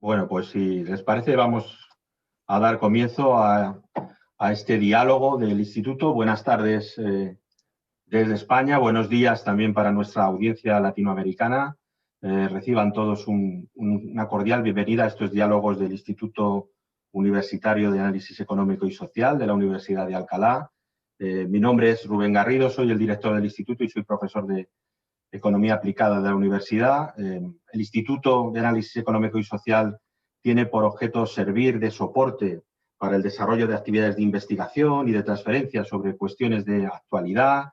Bueno, pues si les parece, vamos a dar comienzo a este diálogo del Instituto. Buenas tardes desde España, buenos días también para nuestra audiencia latinoamericana. Reciban todos una cordial bienvenida a estos diálogos del Instituto Universitario de Análisis Económico y Social de la Universidad de Alcalá. Mi nombre es Rubén Garrido, soy el director del Instituto y soy profesor de Economía Aplicada de la Universidad. El Instituto de Análisis Económico y Social tiene por objeto servir de soporte para el desarrollo de actividades de investigación y de transferencia sobre cuestiones de actualidad,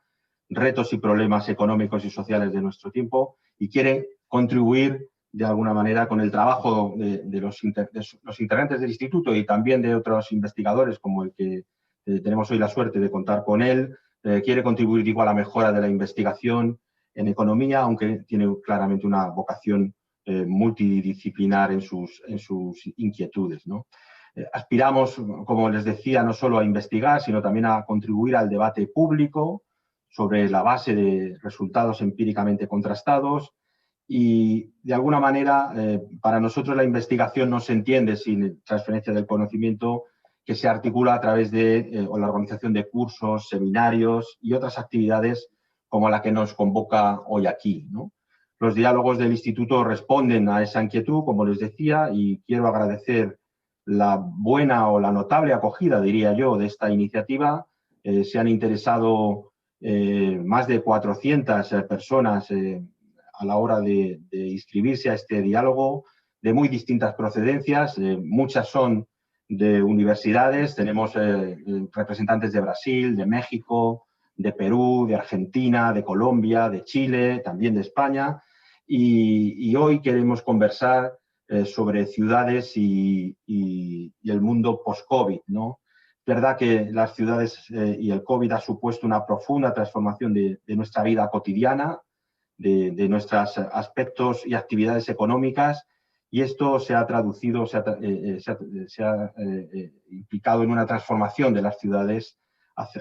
retos y problemas económicos y sociales de nuestro tiempo, y quiere contribuir de alguna manera con el trabajo de los integrantes del instituto y también de otros investigadores como el que tenemos hoy la suerte de contar con él. Quiere contribuir igual a la mejora de la investigación en economía, aunque tiene claramente una vocación multidisciplinar en sus inquietudes, ¿no? Aspiramos, como les decía, no solo a investigar, sino también a contribuir al debate público sobre la base de resultados empíricamente contrastados y, de alguna manera, para nosotros la investigación no se entiende sin transferencia del conocimiento que se articula a través de la organización de cursos, seminarios y otras actividades como la que nos convoca hoy aquí, ¿no? Los diálogos del Instituto responden a esa inquietud, como les decía, y quiero agradecer la buena o la notable acogida, diría yo, de esta iniciativa. Se han interesado más de 400 personas a la hora de inscribirse a este diálogo, de muy distintas procedencias. Muchas son de universidades, tenemos representantes de Brasil, de México, de Perú, de Argentina, de Colombia, de Chile, también de España, y hoy queremos conversar sobre ciudades y el mundo post-COVID, ¿no? Es verdad que las ciudades y el COVID ha supuesto una profunda transformación de nuestra vida cotidiana, de nuestros aspectos y actividades económicas, y esto se ha traducido, se ha implicado en una transformación de las ciudades,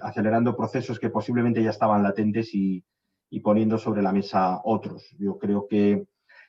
acelerando procesos que posiblemente ya estaban latentes y poniendo sobre la mesa otros. Yo creo que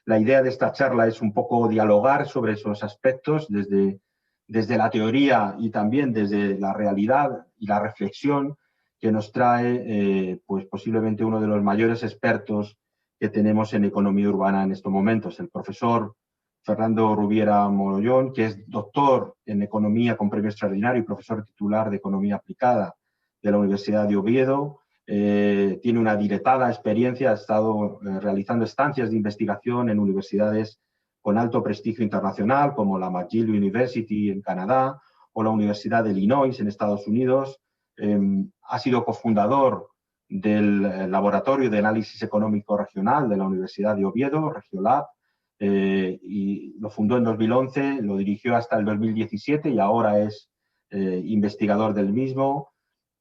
la idea de esta charla es un poco dialogar sobre esos aspectos desde la teoría y también desde la realidad y la reflexión que nos trae pues posiblemente uno de los mayores expertos que tenemos en economía urbana en estos momentos, el profesor Fernando Rubiera Mogollón, que es doctor en Economía con premio extraordinario y profesor titular de Economía Aplicada de la Universidad de Oviedo. Tiene una dilatada experiencia, ha estado realizando estancias de investigación en universidades con alto prestigio internacional, como la McGill University en Canadá o la Universidad de Illinois en Estados Unidos. Ha sido cofundador del Laboratorio de Análisis Económico Regional de la Universidad de Oviedo, Regiolab, y lo fundó en 2011, lo dirigió hasta el 2017 y ahora es investigador del mismo.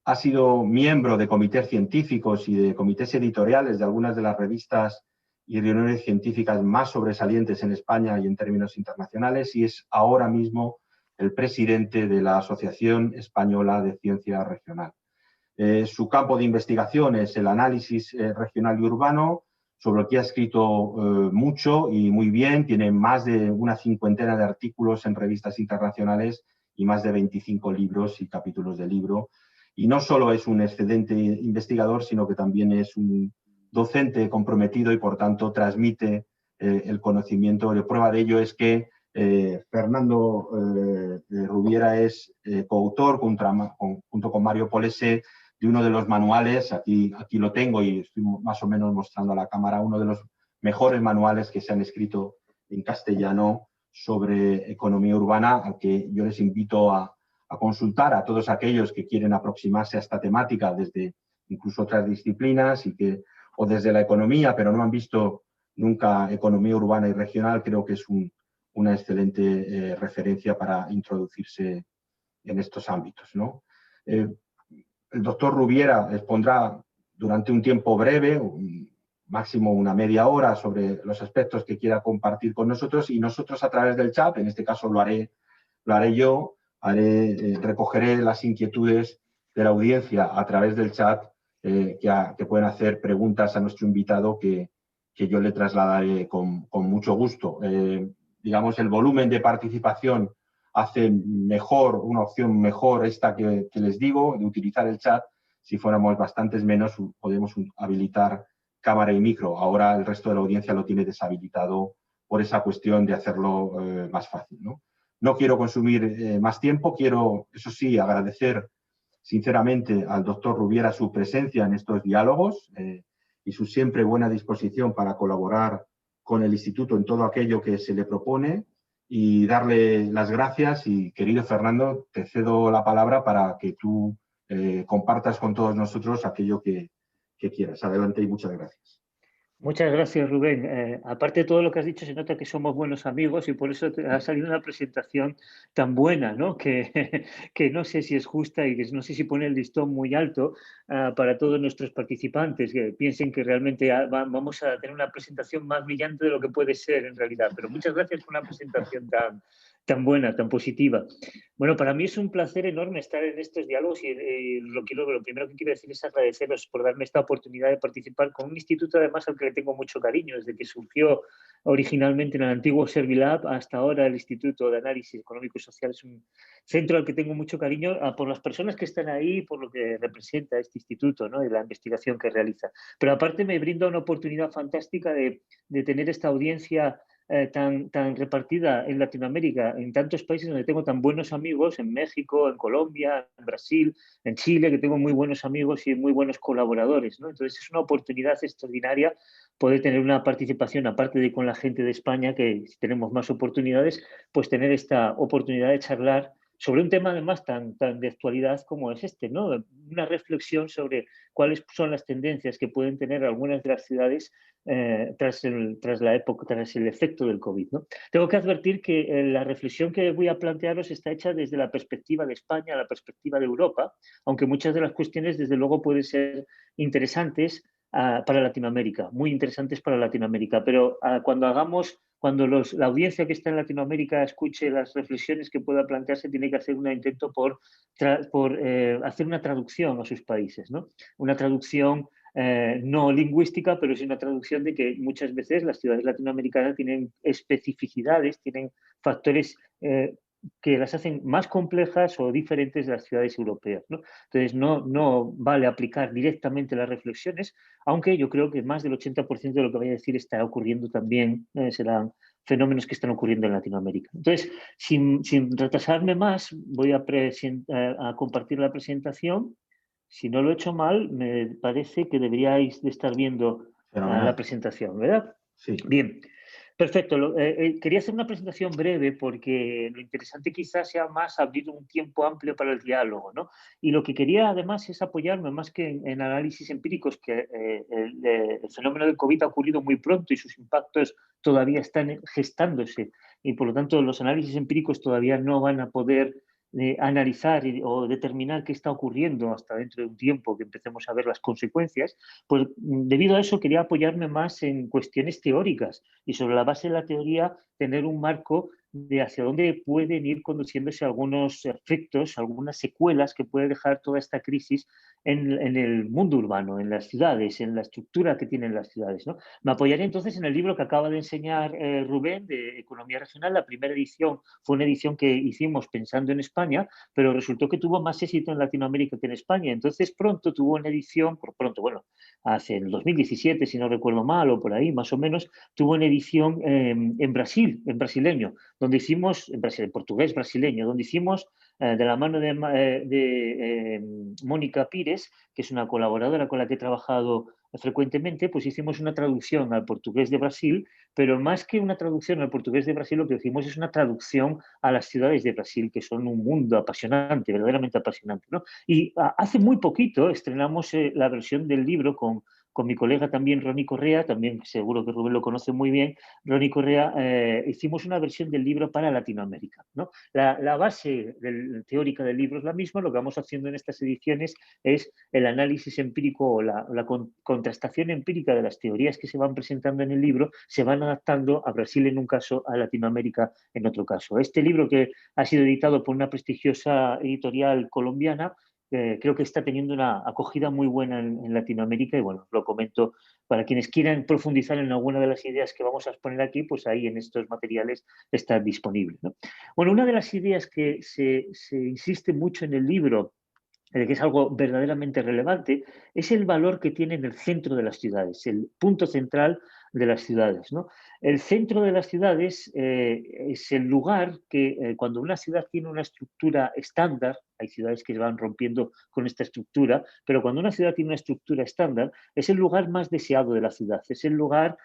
Ha sido miembro de comités científicos y de comités editoriales de algunas de las revistas y reuniones científicas más sobresalientes en España y en términos internacionales, y es ahora mismo el presidente de la Asociación Española de Ciencia Regional. Su campo de investigación es el análisis regional y urbano, sobre lo que ha escrito mucho y muy bien. Tiene más de una cincuentena de artículos en revistas internacionales y más de 25 libros y capítulos de libro. Y no solo es un excelente investigador, sino que también es un docente comprometido y, por tanto, transmite el conocimiento. La prueba de ello es que Fernando Rubiera es coautor junto con Mario Polese de uno de los manuales, aquí lo tengo y estoy más o menos mostrando a la cámara, uno de los mejores manuales que se han escrito en castellano sobre economía urbana, al que yo les invito a consultar a todos aquellos que quieren aproximarse a esta temática desde incluso otras disciplinas o desde la economía, pero no han visto nunca economía urbana y regional. Creo que es una excelente referencia para introducirse en estos ámbitos, ¿no? El doctor Rubiera expondrá durante un tiempo breve, máximo una media hora, sobre los aspectos que quiera compartir con nosotros, y nosotros a través del chat, en este caso lo haré yo, recogeré las inquietudes de la audiencia a través del chat, que pueden hacer preguntas a nuestro invitado que yo le trasladaré con mucho gusto. digamos, el volumen de participación hace mejor, una opción mejor esta que les digo, de utilizar el chat. Si fuéramos bastantes menos, podemos habilitar cámara y micro. Ahora el resto de la audiencia lo tiene deshabilitado por esa cuestión de hacerlo más fácil, ¿no? No quiero consumir más tiempo, quiero, eso sí, agradecer sinceramente al doctor Rubiera su presencia en estos diálogos y su siempre buena disposición para colaborar con el Instituto en todo aquello que se le propone, y darle las gracias. Y, querido Fernando, te cedo la palabra para que tú compartas con todos nosotros aquello que quieras. Adelante y muchas gracias. Muchas gracias, Rubén. Aparte de todo lo que has dicho, se nota que somos buenos amigos y por eso ha salido una presentación tan buena, ¿no? Que no sé si es justa y que no sé si pone el listón muy alto para todos nuestros participantes, que piensen que realmente vamos a tener una presentación más brillante de lo que puede ser en realidad. Pero muchas gracias por una presentación tan buena, tan positiva. Bueno, para mí es un placer enorme estar en estos diálogos y lo primero que quiero decir es agradeceros por darme esta oportunidad de participar con un instituto, además, al que le tengo mucho cariño, desde que surgió originalmente en el antiguo Servilab hasta ahora el Instituto de Análisis Económico y Social. Es un centro al que tengo mucho cariño por las personas que están ahí, por lo que representa este instituto, ¿no? Y la investigación que realiza. Pero aparte me brinda una oportunidad fantástica de tener esta audiencia tan repartida en Latinoamérica, en tantos países donde tengo tan buenos amigos, en México, en Colombia, en Brasil, en Chile, que tengo muy buenos amigos y muy buenos colaboradores, ¿no? Entonces es una oportunidad extraordinaria poder tener una participación, aparte de con la gente de España, que si tenemos más oportunidades, pues tener esta oportunidad de charlar sobre un tema además tan de actualidad como es este, ¿no? Una reflexión sobre cuáles son las tendencias que pueden tener algunas de las ciudades tras el efecto del COVID, ¿no? Tengo que advertir que la reflexión que voy a plantearos está hecha desde la perspectiva de España, la perspectiva de Europa, aunque muchas de las cuestiones, desde luego, pueden ser interesantes para Latinoamérica, muy interesantes para Latinoamérica, pero cuando la audiencia que está en Latinoamérica escuche las reflexiones que pueda plantearse, tiene que hacer un intento por hacer una traducción a sus países, ¿no? Una traducción no lingüística, pero es una traducción de que muchas veces las ciudades latinoamericanas tienen especificidades, tienen factores que las hacen más complejas o diferentes de las ciudades europeas, ¿no? Entonces, no vale aplicar directamente las reflexiones, aunque yo creo que más del 80% de lo que voy a decir está ocurriendo también, serán fenómenos que están ocurriendo en Latinoamérica. Entonces, sin retrasarme más, voy a compartir la presentación. Si no lo he hecho mal, me parece que deberíais de estar viendo la presentación, ¿verdad? Sí. Bien, perfecto. Quería hacer una presentación breve porque lo interesante quizás sea más abrir un tiempo amplio para el diálogo, ¿no? Y lo que quería además es apoyarme más que en análisis empíricos, que el fenómeno del COVID ha ocurrido muy pronto y sus impactos todavía están gestándose, y por lo tanto los análisis empíricos todavía no van a poder analizar o determinar qué está ocurriendo hasta dentro de un tiempo que empecemos a ver las consecuencias. Pues debido a eso quería apoyarme más en cuestiones teóricas y sobre la base de la teoría tener un marco de hacia dónde pueden ir conduciéndose algunos efectos, algunas secuelas que puede dejar toda esta crisis en el mundo urbano, en las ciudades, en la estructura que tienen las ciudades, ¿no? Me apoyaré entonces en el libro que acaba de enseñar Rubén, de Economía Regional. La primera edición fue una edición que hicimos pensando en España, pero resultó que tuvo más éxito en Latinoamérica que en España. Entonces pronto tuvo una edición, hace el 2017, si no recuerdo mal, o por ahí más o menos, tuvo una edición en Brasil, en brasileño, donde hicimos, en portugués brasileño, donde hicimos de la mano de Mónica Pires, que es una colaboradora con la que he trabajado frecuentemente, pues hicimos una traducción al portugués de Brasil, pero más que una traducción al portugués de Brasil, lo que hicimos es una traducción a las ciudades de Brasil, que son un mundo apasionante, verdaderamente apasionante, ¿no? Y hace muy poquito estrenamos la versión del libro con mi colega también, Ronnie Correa, también seguro que Rubén lo conoce muy bien. Ronnie Correa, hicimos una versión del libro para Latinoamérica, ¿no? La base teórica del libro es la misma. Lo que vamos haciendo en estas ediciones es el análisis empírico o la contrastación empírica de las teorías que se van presentando en el libro, se van adaptando a Brasil en un caso, a Latinoamérica en otro caso. Este libro, que ha sido editado por una prestigiosa editorial colombiana, creo que está teniendo una acogida muy buena en Latinoamérica y bueno, lo comento para quienes quieran profundizar en alguna de las ideas que vamos a exponer aquí, pues ahí en estos materiales está disponible, ¿no? Bueno, una de las ideas que se insiste mucho en el libro, que es algo verdaderamente relevante, es el valor que tiene en el centro de las ciudades, el punto central de las ciudades, ¿no? El centro de las ciudades es el lugar que cuando una ciudad tiene una estructura estándar, hay ciudades que se van rompiendo con esta estructura, pero cuando una ciudad tiene una estructura estándar, es el lugar más deseado de la ciudad, es el lugar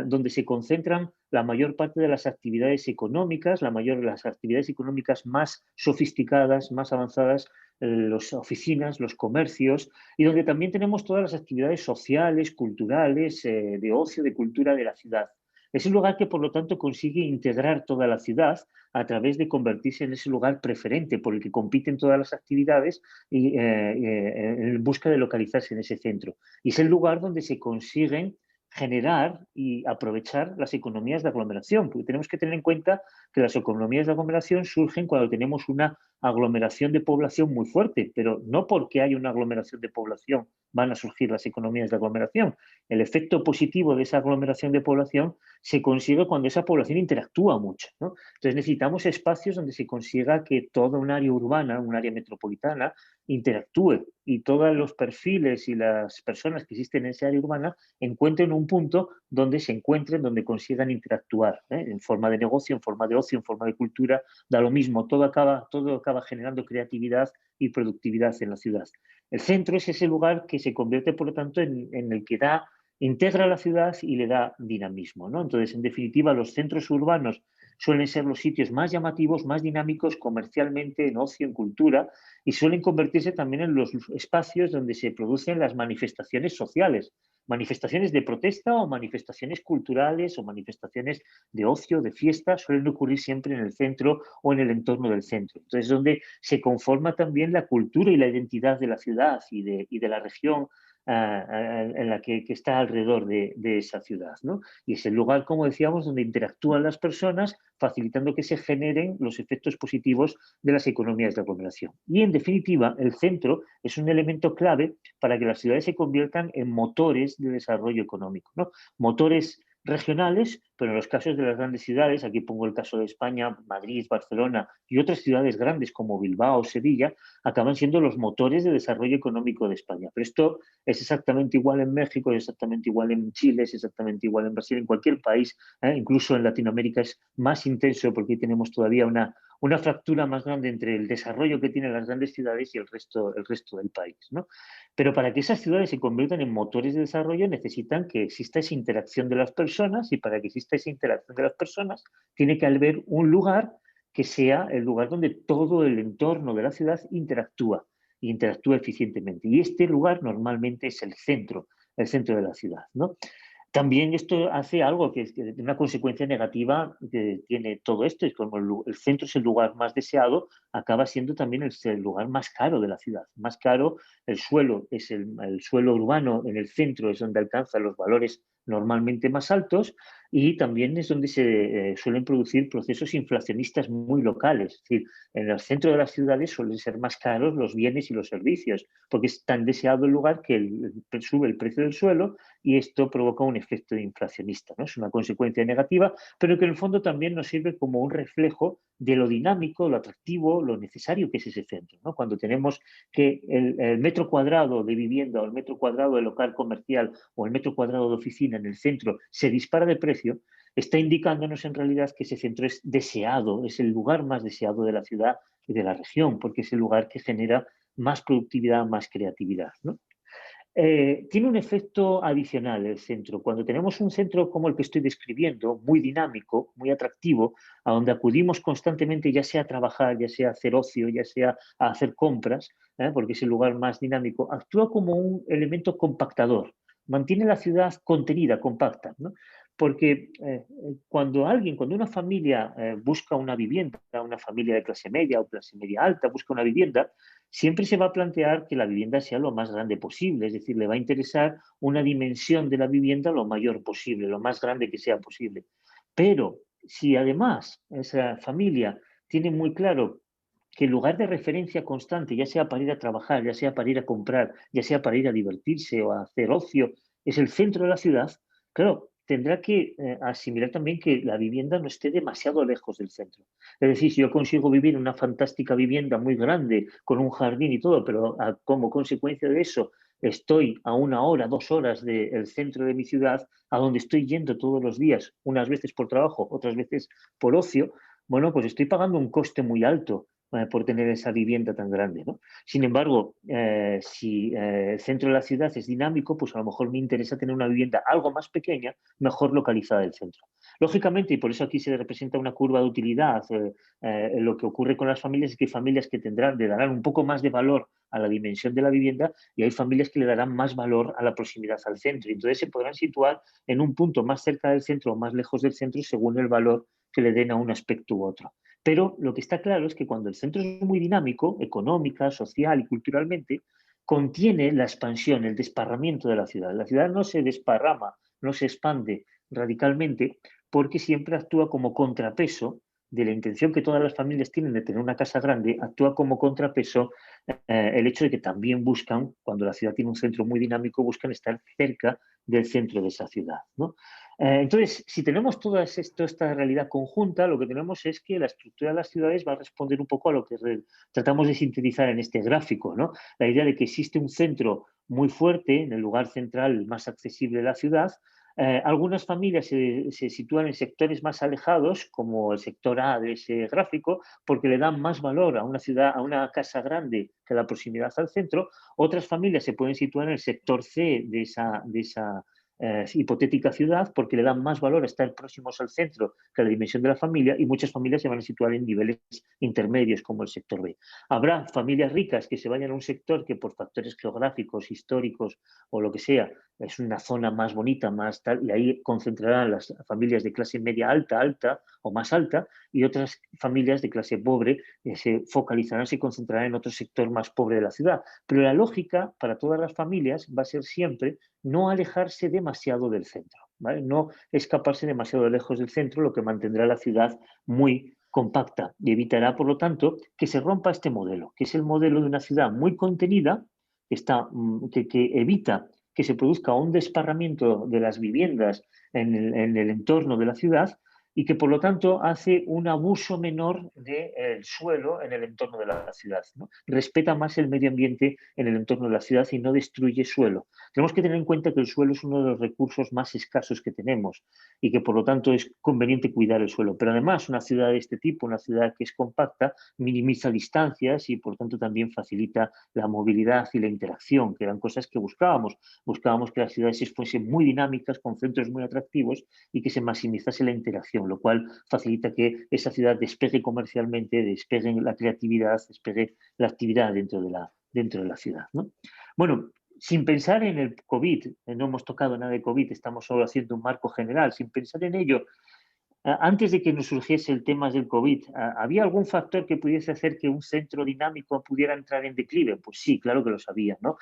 donde se concentran la mayor parte de las actividades económicas, las actividades económicas más sofisticadas, más avanzadas, las oficinas, los comercios, y donde también tenemos todas las actividades sociales, culturales, de ocio, de cultura de la ciudad. Es un lugar que, por lo tanto, consigue integrar toda la ciudad a través de convertirse en ese lugar preferente por el que compiten todas las actividades y en busca de localizarse en ese centro. Y es el lugar donde se consiguen generar y aprovechar las economías de aglomeración, porque tenemos que tener en cuenta que las economías de aglomeración surgen cuando tenemos una aglomeración de población muy fuerte, pero no porque haya una aglomeración de población van a surgir las economías de aglomeración. El efecto positivo de esa aglomeración de población se consigue cuando esa población interactúa mucho, ¿no? Entonces necesitamos espacios donde se consiga que toda un área urbana, un área metropolitana, interactúe y todos los perfiles y las personas que existen en esa área urbana encuentren un punto donde se encuentren, donde consigan interactuar, en forma de negocio, en forma de ocio, en forma de cultura, da lo mismo, todo acaba generando creatividad y productividad en la ciudad. El centro es ese lugar que se convierte, por lo tanto, en el que integra la ciudad y le da dinamismo, ¿no? Entonces, en definitiva, los centros urbanos suelen ser los sitios más llamativos, más dinámicos comercialmente, en ocio, en cultura, y suelen convertirse también en los espacios donde se producen las manifestaciones sociales, manifestaciones de protesta o manifestaciones culturales o manifestaciones de ocio, de fiesta, suelen ocurrir siempre en el centro o en el entorno del centro. Entonces, es donde se conforma también la cultura y la identidad de la ciudad y de la región en la que está alrededor de esa ciudad, ¿no? Y es el lugar, como decíamos, donde interactúan las personas, facilitando que se generen los efectos positivos de las economías de aglomeración. Y, en definitiva, el centro es un elemento clave para que las ciudades se conviertan en motores de desarrollo económico, ¿no? Motores regionales, pero en los casos de las grandes ciudades, aquí pongo el caso de España, Madrid, Barcelona y otras ciudades grandes como Bilbao o Sevilla, acaban siendo los motores de desarrollo económico de España. Pero esto es exactamente igual en México, es exactamente igual en Chile, es exactamente igual en Brasil, en cualquier país, incluso en Latinoamérica es más intenso porque tenemos todavía una fractura más grande entre el desarrollo que tienen las grandes ciudades y el resto del país, ¿no? Pero para que esas ciudades se conviertan en motores de desarrollo necesitan que exista esa interacción de las personas y para que exista esa interacción de las personas tiene que haber un lugar que sea el lugar donde todo el entorno de la ciudad interactúa eficientemente. Y este lugar normalmente es el centro de la ciudad, ¿no? También esto hace algo que es una consecuencia negativa que tiene todo esto, es como el centro es el lugar más deseado, acaba siendo también el lugar más caro de la ciudad. Más caro, el suelo es el suelo urbano en el centro, es donde alcanza los valores normalmente más altos y también es donde se suelen producir procesos inflacionistas muy locales. Es decir, en el centro de las ciudades suelen ser más caros los bienes y los servicios, porque es tan deseado el lugar que sube el precio del suelo y esto provoca un efecto inflacionista, ¿no? Es una consecuencia negativa, pero que en el fondo también nos sirve como un reflejo de lo dinámico, lo atractivo, lo necesario que es ese centro, ¿no? Cuando tenemos que el metro cuadrado de vivienda o el metro cuadrado de local comercial o el metro cuadrado de oficina en el centro se dispara de precio, está indicándonos en realidad que ese centro es deseado, es el lugar más deseado de la ciudad y de la región, porque es el lugar que genera más productividad, más creatividad, ¿no? Tiene un efecto adicional el centro. Cuando tenemos un centro como el que estoy describiendo, muy dinámico, muy atractivo, a donde acudimos constantemente, ya sea a trabajar, ya sea a hacer ocio, ya sea a hacer compras, porque es el lugar más dinámico, actúa como un elemento compactador, mantiene la ciudad contenida, compacta, ¿no? Porque cuando una familia busca una vivienda, una familia de clase media o clase media alta busca una vivienda, siempre se va a plantear que la vivienda sea lo más grande posible, es decir, le va a interesar una dimensión de la vivienda lo mayor posible, lo más grande que sea posible. Pero si además esa familia tiene muy claro que el lugar de referencia constante, ya sea para ir a trabajar, ya sea para ir a comprar, ya sea para ir a divertirse o a hacer ocio, es el centro de la ciudad, claro, tendrá que asimilar también que la vivienda no esté demasiado lejos del centro. Es decir, si yo consigo vivir en una fantástica vivienda muy grande, con un jardín y todo, pero como consecuencia de eso estoy a 1 hora, 2 horas del centro de mi ciudad, a donde estoy yendo todos los días, unas veces por trabajo, otras veces por ocio, bueno, pues estoy pagando un coste muy alto por tener esa vivienda tan grande, ¿no? Sin embargo, si el centro de la ciudad es dinámico, pues a lo mejor me interesa tener una vivienda algo más pequeña, mejor localizada del centro. Lógicamente, y por eso aquí se representa una curva de utilidad, lo que ocurre con las familias es que hay familias que le darán un poco más de valor a la dimensión de la vivienda y hay familias que le darán más valor a la proximidad al centro. Y entonces se podrán situar en un punto más cerca del centro o más lejos del centro según el valor que le den a un aspecto u otro. Pero lo que está claro es que cuando el centro es muy dinámico, económica, social y culturalmente, contiene la expansión, el desparramiento de la ciudad. La ciudad no se desparrama, no se expande radicalmente porque siempre actúa como contrapeso de la intención que todas las familias tienen de tener una casa grande, actúa como contrapeso el hecho de que también buscan, cuando la ciudad tiene un centro muy dinámico, buscan estar cerca del centro de esa ciudad, ¿no? Entonces, si tenemos toda esta realidad conjunta, lo que tenemos es que la estructura de las ciudades va a responder un poco a lo que tratamos de sintetizar en este gráfico, ¿no? La idea de que existe un centro muy fuerte en el lugar central más accesible de la ciudad. Algunas familias se sitúan en sectores más alejados, como el sector A de ese gráfico, porque le dan más valor a una ciudad, a una casa grande que a la proximidad al centro. Otras familias se pueden situar en el sector C de esa hipotética ciudad porque le dan más valor a estar próximos al centro que a la dimensión de la familia y muchas familias se van a situar en niveles intermedios como el sector B. Habrá familias ricas que se vayan a un sector que por factores geográficos, históricos o lo que sea, es una zona más bonita, más tal, y ahí concentrarán las familias de clase media alta, alta o más alta, y otras familias de clase pobre se focalizarán, se concentrarán en otro sector más pobre de la ciudad. Pero la lógica para todas las familias va a ser siempre no alejarse demasiado del centro, ¿vale? No escaparse demasiado lejos del centro, lo que mantendrá la ciudad muy compacta y evitará, por lo tanto, que se rompa este modelo, que es el modelo de una ciudad muy contenida, que evita que se produzca un desparramiento de las viviendas en el entorno de la ciudad y que por lo tanto hace un abuso menor del suelo en el entorno de la ciudad, ¿no? Respeta más el medio ambiente en el entorno de la ciudad y no destruye suelo. Tenemos que tener en cuenta que el suelo es uno de los recursos más escasos que tenemos y que por lo tanto es conveniente cuidar el suelo. Pero además una ciudad de este tipo, una ciudad que es compacta, minimiza distancias y por tanto también facilita la movilidad y la interacción, que eran cosas que buscábamos. Buscábamos que las ciudades fuesen muy dinámicas, con centros muy atractivos y que se maximizase la interacción, lo cual facilita que esa ciudad despegue comercialmente, despegue la creatividad, despegue la actividad dentro de la ciudad, ¿no? Bueno, sin pensar en el COVID, no hemos tocado nada de COVID, estamos solo haciendo un marco general, sin pensar en ello, antes de que nos surgiese el tema del COVID, ¿había algún factor que pudiese hacer que un centro dinámico pudiera entrar en declive? Pues sí, claro que lo sabía, ¿no?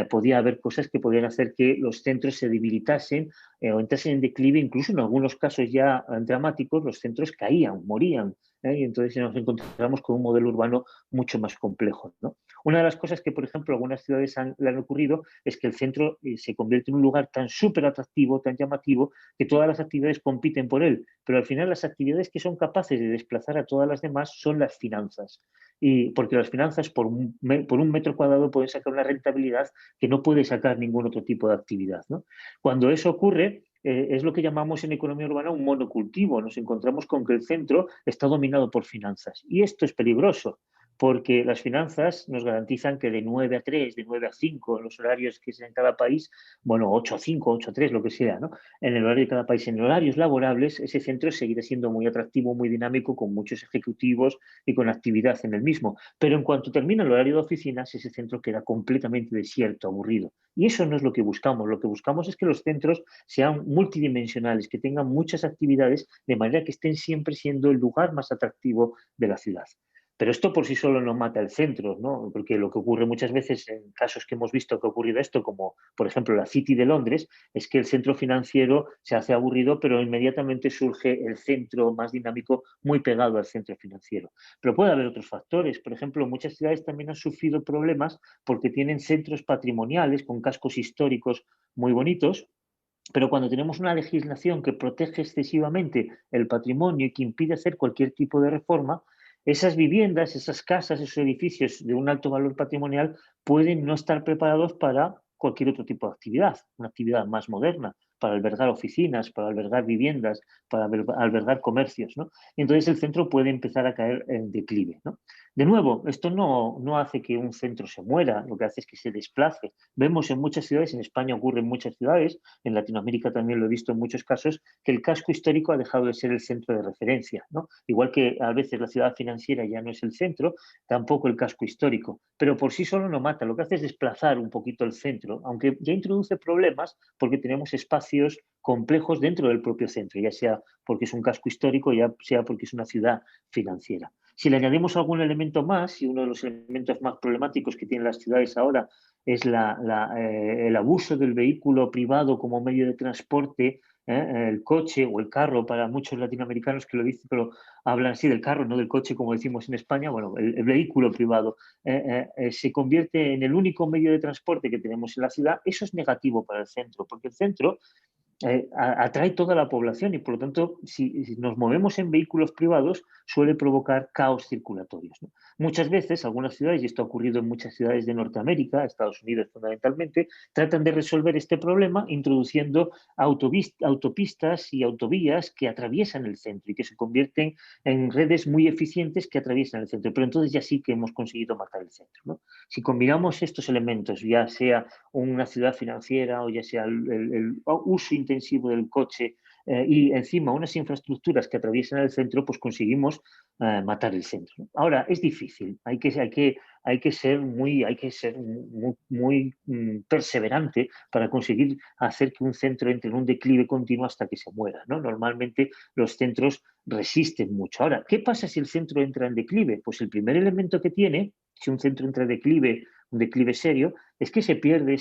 Podía haber cosas que podían hacer que los centros se debilitasen o entrasen en declive, incluso en algunos casos ya dramáticos, los centros caían, morían, y entonces nos encontramos con un modelo urbano mucho más complejo, ¿no? Una de las cosas que, por ejemplo, algunas ciudades le han ocurrido es que el centro se convierte en un lugar tan súper atractivo, tan llamativo, que todas las actividades compiten por él, pero al final las actividades que son capaces de desplazar a todas las demás son las finanzas. Y porque las finanzas por un metro cuadrado pueden sacar una rentabilidad que no puede sacar ningún otro tipo de actividad, ¿no? Cuando eso ocurre, es lo que llamamos en economía urbana un monocultivo. Nos encontramos con que el centro está dominado por finanzas. Y esto es peligroso, porque las finanzas nos garantizan que de 9 a 3, de 9 a 5, en los horarios que es en cada país, bueno, 8 a 5, 8 a 3, lo que sea, ¿no? En el horario de cada país, en horarios laborables, ese centro seguirá siendo muy atractivo, muy dinámico, con muchos ejecutivos y con actividad en el mismo. Pero en cuanto termina el horario de oficinas, ese centro queda completamente desierto, aburrido. Y eso no es lo que buscamos. Lo que buscamos es que los centros sean multidimensionales, que tengan muchas actividades, de manera que estén siempre siendo el lugar más atractivo de la ciudad. Pero esto por sí solo no mata el centro, ¿no? Porque lo que ocurre muchas veces en casos que hemos visto que ha ocurrido esto, como por ejemplo la City de Londres, es que el centro financiero se hace aburrido, pero inmediatamente surge el centro más dinámico muy pegado al centro financiero. Pero puede haber otros factores. Por ejemplo, muchas ciudades también han sufrido problemas porque tienen centros patrimoniales con cascos históricos muy bonitos, pero cuando tenemos una legislación que protege excesivamente el patrimonio y que impide hacer cualquier tipo de reforma, esas viviendas, esas casas, esos edificios de un alto valor patrimonial pueden no estar preparados para cualquier otro tipo de actividad, una actividad más moderna, para albergar oficinas, para albergar viviendas, para albergar comercios, ¿no? Y entonces el centro puede empezar a caer en declive, ¿no? De nuevo, esto no hace que un centro se muera, lo que hace es que se desplace. Vemos en muchas ciudades, en España ocurre en muchas ciudades, en Latinoamérica también lo he visto en muchos casos, que el casco histórico ha dejado de ser el centro de referencia, ¿no? Igual que a veces la ciudad financiera ya no es el centro, tampoco el casco histórico, pero por sí solo no mata, lo que hace es desplazar un poquito el centro, aunque ya introduce problemas porque tenemos espacios complejos dentro del propio centro, ya sea porque es un casco histórico, ya sea porque es una ciudad financiera. Si le añadimos algún elemento más, y uno de los elementos más problemáticos que tienen las ciudades ahora es el abuso del vehículo privado como medio de transporte, el coche o el carro para muchos latinoamericanos que lo dicen, pero hablan así del carro, no del coche como decimos en España, bueno, el vehículo privado se convierte en el único medio de transporte que tenemos en la ciudad. Eso es negativo para el centro, porque el centro atrae toda la población y, por lo tanto, si nos movemos en vehículos privados, suele provocar caos circulatorios, ¿no? Muchas veces, algunas ciudades, y esto ha ocurrido en muchas ciudades de Norteamérica, Estados Unidos fundamentalmente, tratan de resolver este problema introduciendo autopistas y autovías que atraviesan el centro y que se convierten en redes muy eficientes que atraviesan el centro. Pero entonces ya sí que hemos conseguido matar el centro, ¿no? Si combinamos estos elementos, ya sea una ciudad financiera o ya sea el uso intensivo del coche y encima unas infraestructuras que atraviesan el centro, pues conseguimos matar el centro, ¿no? Ahora, es difícil, hay que ser muy perseverante para conseguir hacer que un centro entre en un declive continuo hasta que se muera, ¿no? Normalmente los centros resisten mucho. Ahora, ¿qué pasa si el centro entra en declive? Pues el primer elemento que tiene, si un centro entra en declive, un declive serio, es que se pierde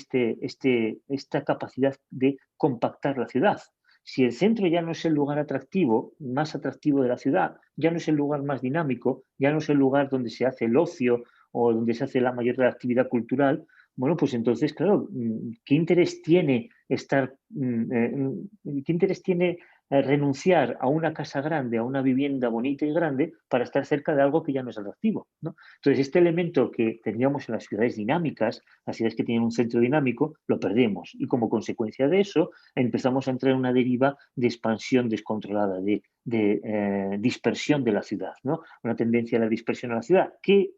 esta capacidad de compactar la ciudad. Si el centro ya no es el lugar atractivo, más atractivo de la ciudad, ya no es el lugar más dinámico, ya no es el lugar donde se hace el ocio o donde se hace la mayor actividad cultural, bueno, pues entonces, claro, ¿qué interés tiene qué interés tiene renunciar a una casa grande, a una vivienda bonita y grande para estar cerca de algo que ya no es atractivo, ¿no? Entonces, este elemento que teníamos en las ciudades dinámicas, las ciudades que tienen un centro dinámico, lo perdemos. Y como consecuencia de eso, empezamos a entrar en una deriva de expansión descontrolada, de dispersión de la ciudad, ¿no? Una tendencia a la dispersión de la ciudad que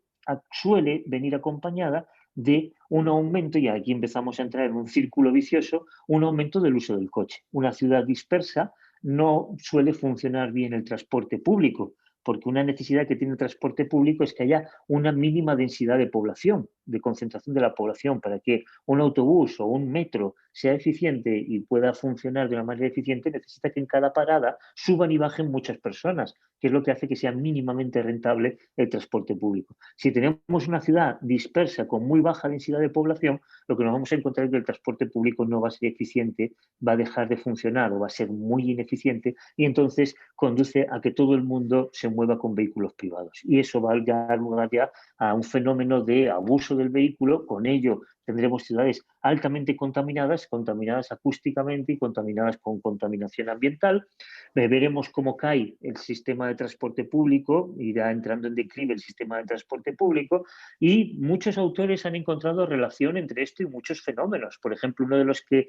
suele venir acompañada de un aumento, y aquí empezamos a entrar en un círculo vicioso, un aumento del uso del coche. Una ciudad dispersa no suele funcionar bien el transporte público, porque una necesidad que tiene el transporte público es que haya una mínima densidad de población, de concentración de la población, para que un autobús o un metro sea eficiente y pueda funcionar de una manera eficiente, necesita que en cada parada suban y bajen muchas personas, que es lo que hace que sea mínimamente rentable el transporte público. Si tenemos una ciudad dispersa con muy baja densidad de población, lo que nos vamos a encontrar es que el transporte público no va a ser eficiente, va a dejar de funcionar o va a ser muy ineficiente y entonces conduce a que todo el mundo se mueva con vehículos privados. Y eso va a dar lugar ya a un fenómeno de abuso del vehículo. Con ello tendremos ciudades altamente contaminadas, contaminadas acústicamente y contaminadas con contaminación ambiental. Veremos cómo cae el sistema de transporte público, irá entrando en declive el sistema de transporte público y muchos autores han encontrado relación entre esto y muchos fenómenos. Por ejemplo, uno de los que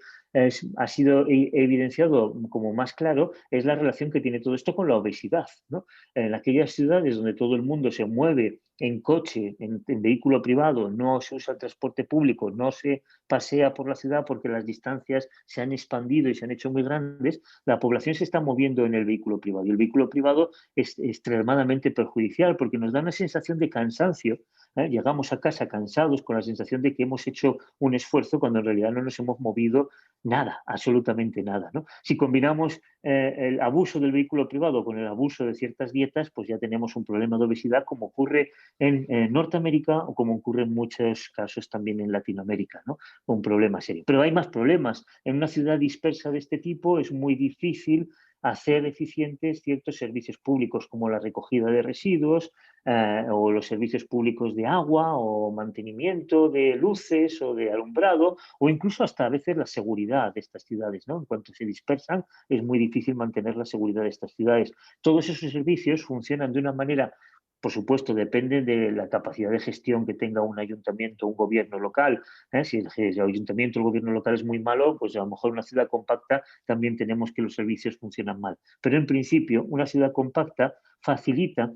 ha sido evidenciado como más claro es la relación que tiene todo esto con la obesidad, ¿no? En aquellas ciudades donde todo el mundo se mueve en coche, en vehículo privado, no se usa el transporte público, no se pasea por la ciudad porque las distancias se han expandido y se han hecho muy grandes, la población se está moviendo en el vehículo privado. Y el vehículo privado es extremadamente perjudicial porque nos da una sensación de cansancio Llegamos a casa cansados con la sensación de que hemos hecho un esfuerzo cuando en realidad no nos hemos movido nada, absolutamente nada, ¿no? Si combinamos el abuso del vehículo privado con el abuso de ciertas dietas, pues ya tenemos un problema de obesidad como ocurre en Norteamérica o como ocurre en muchos casos también en Latinoamérica, ¿no? Un problema serio. Pero hay más problemas. En una ciudad dispersa de este tipo es muy difícil hacer eficientes ciertos servicios públicos como la recogida de residuos o los servicios públicos de agua o mantenimiento de luces o de alumbrado o incluso hasta a veces la seguridad de estas ciudades, ¿no? En cuanto se dispersan es muy difícil mantener la seguridad de estas ciudades. Todos esos servicios funcionan de una manera, por supuesto, depende de la capacidad de gestión que tenga un ayuntamiento o un gobierno local. Si el ayuntamiento o el gobierno local es muy malo, pues a lo mejor una ciudad compacta también tenemos que los servicios funcionan mal. Pero en principio, una ciudad compacta facilita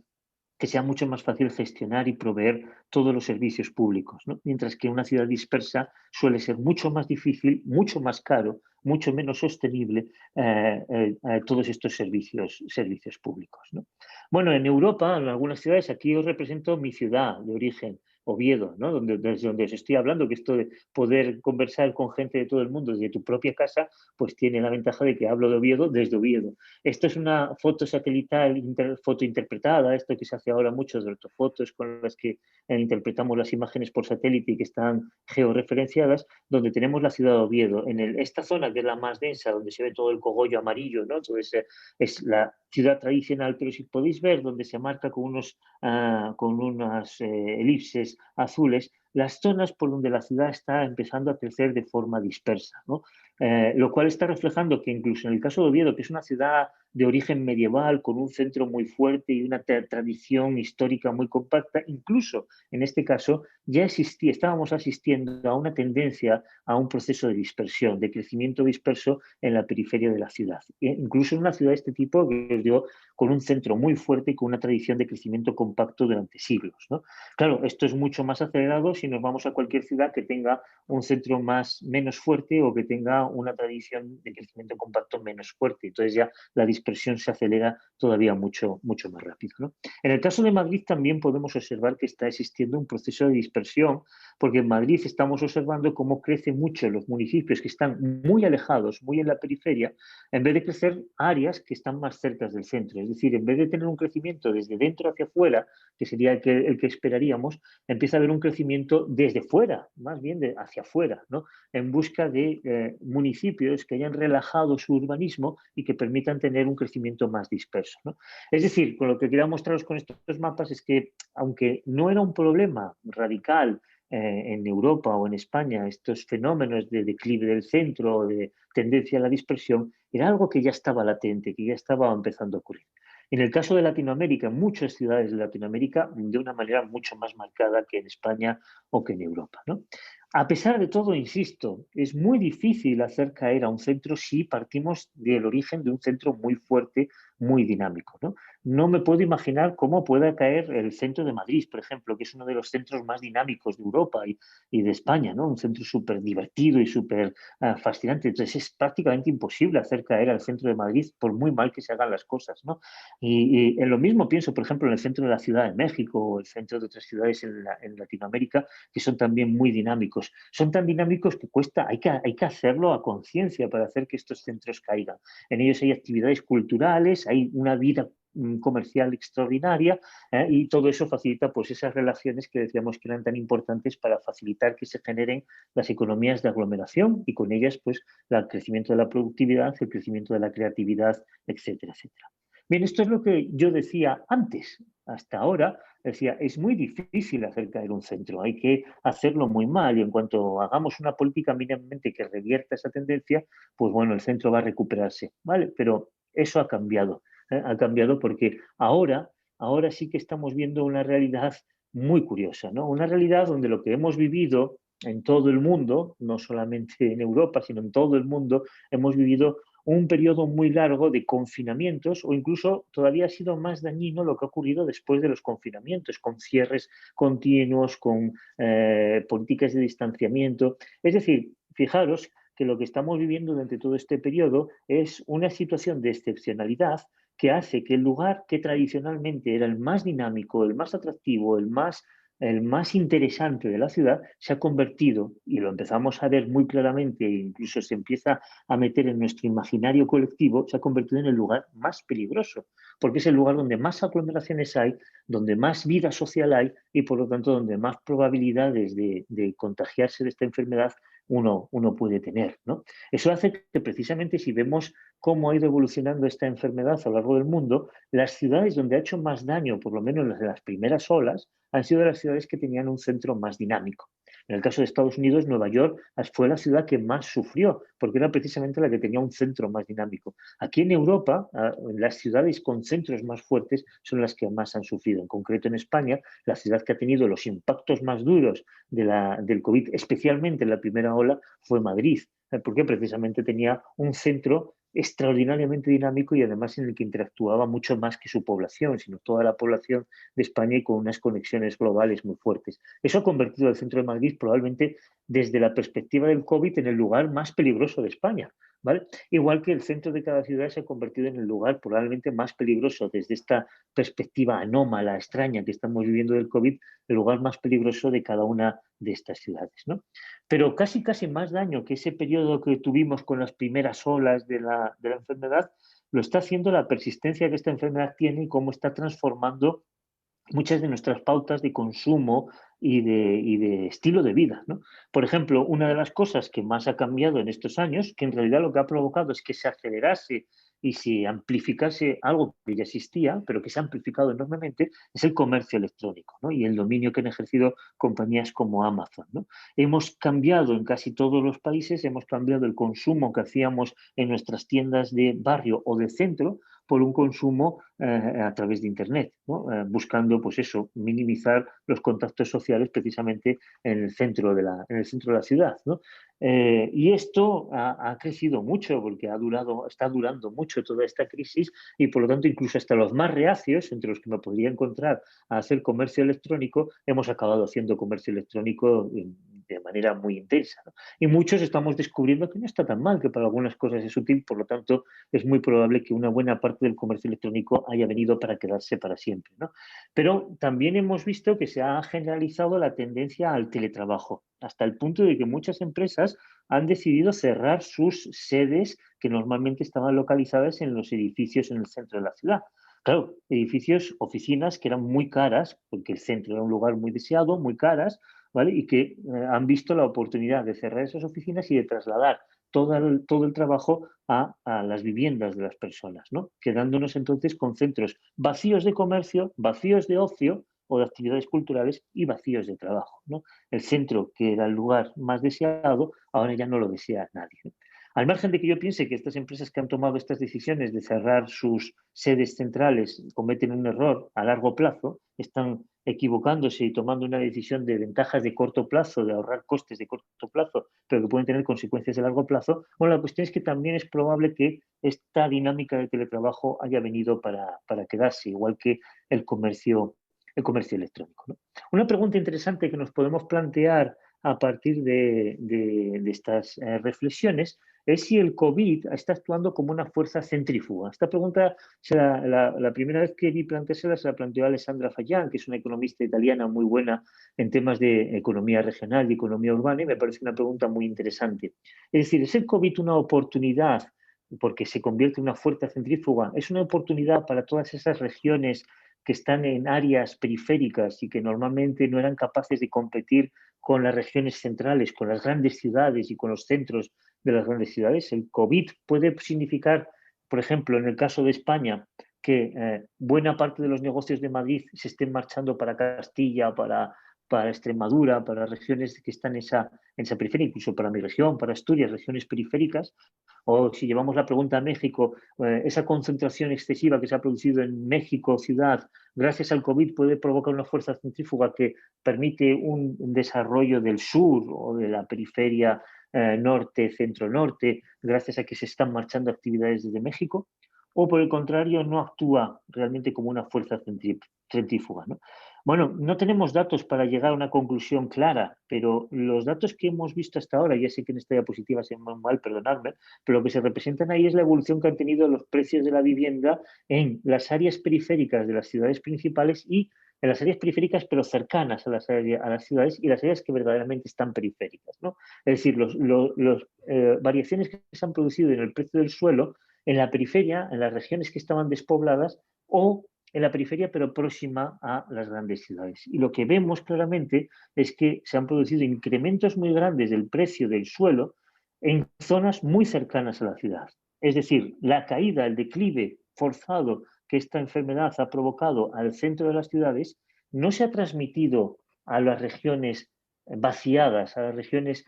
que sea mucho más fácil gestionar y proveer todos los servicios públicos, ¿no? Mientras que una ciudad dispersa suele ser mucho más difícil, mucho más caro, mucho menos sostenible todos estos servicios públicos, ¿no? Bueno, en Europa, en algunas ciudades, aquí os represento mi ciudad de origen, Oviedo, ¿no? Desde donde os estoy hablando, que esto de poder conversar con gente de todo el mundo desde tu propia casa, pues tiene la ventaja de que hablo de Oviedo desde Oviedo. Esto es una foto satelital, foto interpretada, esto que se hace ahora mucho de ortofotos con las que interpretamos las imágenes por satélite y que están georreferenciadas, donde tenemos la ciudad de Oviedo. En esta zona, que es la más densa, donde se ve todo el cogollo amarillo, ¿no? Entonces, es la ciudad tradicional, pero si podéis ver, donde se marca con unas elipses azules, las zonas por donde la ciudad está empezando a crecer de forma dispersa, ¿no? Lo cual está reflejando que incluso en el caso de Oviedo, que es una ciudad de origen medieval, con un centro muy fuerte y una tradición histórica muy compacta, incluso en este caso ya estábamos asistiendo a una tendencia a un proceso de dispersión, de crecimiento disperso en la periferia de la ciudad. Incluso en una ciudad de este tipo, que os digo, con un centro muy fuerte y con una tradición de crecimiento compacto durante siglos, ¿no? Claro, esto es mucho más acelerado si nos vamos a cualquier ciudad que tenga un centro menos fuerte o que tenga una tradición de crecimiento compacto menos fuerte. Entonces ya la dispersión se acelera todavía mucho más rápido, ¿no? En el caso de Madrid también podemos observar que está existiendo un proceso de dispersión, porque en Madrid estamos observando cómo crece mucho los municipios que están muy alejados, muy en la periferia, en vez de crecer áreas que están más cerca del centro. Es decir, en vez de tener un crecimiento desde dentro hacia afuera, que sería el que esperaríamos, empieza a haber un crecimiento desde fuera, más bien hacia afuera, ¿no? En busca de municipios que hayan relajado su urbanismo y que permitan tener un crecimiento más disperso, ¿no? Es decir, con lo que quería mostraros con estos mapas es que, aunque no era un problema radical en Europa o en España, estos fenómenos de declive del centro o de tendencia a la dispersión, era algo que ya estaba latente, que ya estaba empezando a ocurrir. En el caso de Latinoamérica, en muchas ciudades de Latinoamérica, de una manera mucho más marcada que en España o que en Europa, ¿no? A pesar de todo, insisto, es muy difícil hacer caer a un centro si partimos del origen de un centro muy fuerte, muy dinámico, ¿no? No me puedo imaginar cómo pueda caer el centro de Madrid, por ejemplo, que es uno de los centros más dinámicos de Europa y de España, ¿no? Un centro súper divertido y súper fascinante. Entonces es prácticamente imposible hacer caer al centro de Madrid por muy mal que se hagan las cosas, ¿no? Y en lo mismo pienso, por ejemplo, en el centro de la Ciudad de México o el centro de otras ciudades en Latinoamérica, que son también muy dinámicos. Son tan dinámicos que hay que hacerlo a conciencia para hacer que estos centros caigan. En ellos hay actividades culturales, hay una vida comercial extraordinaria y todo eso facilita pues esas relaciones que decíamos que eran tan importantes para facilitar que se generen las economías de aglomeración y con ellas pues el crecimiento de la productividad, el crecimiento de la creatividad, etcétera, etcétera. Bien, esto es lo que yo decía antes. Hasta ahora decía, es muy difícil hacer caer un centro, hay que hacerlo muy mal y en cuanto hagamos una política mínimamente que revierta esa tendencia, pues bueno, el centro va a recuperarse, ¿vale? Pero eso ha cambiado. Ha cambiado porque ahora sí que estamos viendo una realidad muy curiosa, ¿no? Una realidad donde lo que hemos vivido en todo el mundo, no solamente en Europa, sino en todo el mundo, hemos vivido un periodo muy largo de confinamientos o incluso todavía ha sido más dañino lo que ha ocurrido después de los confinamientos, con cierres continuos, con políticas de distanciamiento. Es decir, fijaros que lo que estamos viviendo durante todo este periodo es una situación de excepcionalidad que hace que el lugar que tradicionalmente era el más dinámico, el más atractivo, el más el más interesante de la ciudad, se ha convertido, y lo empezamos a ver muy claramente, e incluso se empieza a meter en nuestro imaginario colectivo, se ha convertido en el lugar más peligroso, porque es el lugar donde más aglomeraciones hay, donde más vida social hay y por lo tanto donde más probabilidades de contagiarse de esta enfermedad uno puede tener, ¿no? Eso hace que precisamente si vemos cómo ha ido evolucionando esta enfermedad a lo largo del mundo, las ciudades donde ha hecho más daño, por lo menos las primeras olas, han sido las ciudades que tenían un centro más dinámico. En el caso de Estados Unidos, Nueva York fue la ciudad que más sufrió, porque era precisamente la que tenía un centro más dinámico. Aquí en Europa, las ciudades con centros más fuertes son las que más han sufrido. En concreto en España, la ciudad que ha tenido los impactos más duros del COVID, especialmente en la primera ola, fue Madrid, porque precisamente tenía un centro extraordinariamente dinámico y además en el que interactuaba mucho más que su población, sino toda la población de España y con unas conexiones globales muy fuertes. Eso ha convertido al centro de Madrid probablemente desde la perspectiva del COVID en el lugar más peligroso de España, ¿vale? Igual que el centro de cada ciudad se ha convertido en el lugar probablemente más peligroso desde esta perspectiva anómala, extraña que estamos viviendo del COVID, el lugar más peligroso de cada una de estas ciudades, ¿no? Pero casi más daño que ese periodo que tuvimos con las primeras olas de la enfermedad, lo está haciendo la persistencia que esta enfermedad tiene y cómo está transformando muchas de nuestras pautas de consumo y de estilo de vida, ¿no? Por ejemplo, una de las cosas que más ha cambiado en estos años, que en realidad lo que ha provocado es que se acelerase y se amplificase algo que ya existía, pero que se ha amplificado enormemente, es el comercio electrónico, ¿no? Y el dominio que han ejercido compañías como Amazon, ¿no? Hemos cambiado en casi todos los países, hemos cambiado el consumo que hacíamos en nuestras tiendas de barrio o de centro por un consumo a través de Internet, ¿no? Buscando, pues eso, minimizar los contactos sociales precisamente en el centro de la ciudad, ¿no? Y esto ha crecido mucho porque está durando mucho toda esta crisis y por lo tanto incluso hasta los más reacios, entre los que me podría encontrar a hacer comercio electrónico, hemos acabado haciendo comercio electrónico de manera muy intensa, ¿no? Y muchos estamos descubriendo que no está tan mal, que para algunas cosas es útil, por lo tanto es muy probable que una buena parte del comercio electrónico haya venido para quedarse para siempre, ¿no? Pero también hemos visto que se ha generalizado la tendencia al teletrabajo, hasta el punto de que muchas empresas han decidido cerrar sus sedes que normalmente estaban localizadas en los edificios en el centro de la ciudad. Claro, edificios, oficinas que eran muy caras, porque el centro era un lugar muy deseado, muy caras, ¿vale? Y que han visto la oportunidad de cerrar esas oficinas y de trasladar todo el trabajo a las viviendas de las personas, ¿no? Quedándonos entonces con centros vacíos de comercio, vacíos de ocio o de actividades culturales y vacíos de trabajo, ¿no? El centro, que era el lugar más deseado, ahora ya no lo desea nadie, ¿no? Al margen de que yo piense que estas empresas que han tomado estas decisiones de cerrar sus sedes centrales cometen un error a largo plazo, están equivocándose y tomando una decisión de ventajas de corto plazo, de ahorrar costes de corto plazo, pero que pueden tener consecuencias de largo plazo, bueno, la cuestión es que también es probable que esta dinámica de teletrabajo haya venido para quedarse, igual que el comercio electrónico, ¿no? Una pregunta interesante que nos podemos plantear a partir de estas reflexiones es si el COVID está actuando como una fuerza centrífuga. Esta pregunta, la primera vez que vi planteársela se la planteó Alessandra Fayán, que es una economista italiana muy buena en temas de economía regional y economía urbana, y me parece una pregunta muy interesante. Es decir, ¿es el COVID una oportunidad porque se convierte en una fuerza centrífuga? ¿Es una oportunidad para todas esas regiones que están en áreas periféricas y que normalmente no eran capaces de competir con las regiones centrales, con las grandes ciudades y con los centros de las grandes ciudades? El COVID puede significar, por ejemplo, en el caso de España, que buena parte de los negocios de Madrid se estén marchando para Castilla, para Extremadura, para regiones que están en esa periferia, incluso para mi región, para Asturias, regiones periféricas. O si llevamos la pregunta a México, esa concentración excesiva que se ha producido en México, ciudad, gracias al COVID puede provocar una fuerza centrífuga que permite un desarrollo del sur o de la periferia norte, centro-norte, gracias a que se están marchando actividades desde México, o por el contrario no actúa realmente como una fuerza centrífuga, ¿no? Bueno, no tenemos datos para llegar a una conclusión clara, pero los datos que hemos visto hasta ahora, ya sé que en esta diapositiva se ven mal, perdonadme, pero lo que se representan ahí es la evolución que han tenido los precios de la vivienda en las áreas periféricas de las ciudades principales y en las áreas periféricas, pero cercanas a las ciudades y las áreas que verdaderamente están periféricas, ¿no? Es decir, las variaciones que se han producido en el precio del suelo en la periferia, en las regiones que estaban despobladas o en la periferia pero próxima a las grandes ciudades. Y lo que vemos claramente es que se han producido incrementos muy grandes del precio del suelo en zonas muy cercanas a la ciudad. Es decir, la caída, el declive forzado que esta enfermedad ha provocado al centro de las ciudades no se ha transmitido a las regiones vaciadas, a las regiones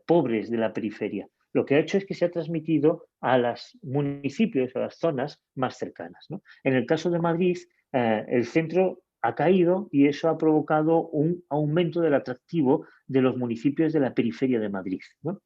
pobres de la periferia. Lo que ha hecho es que se ha transmitido a los municipios, a las zonas más cercanas, ¿no? En el caso de Madrid, el centro ha caído y eso ha provocado un aumento del atractivo de los municipios de la periferia de Madrid, ¿no?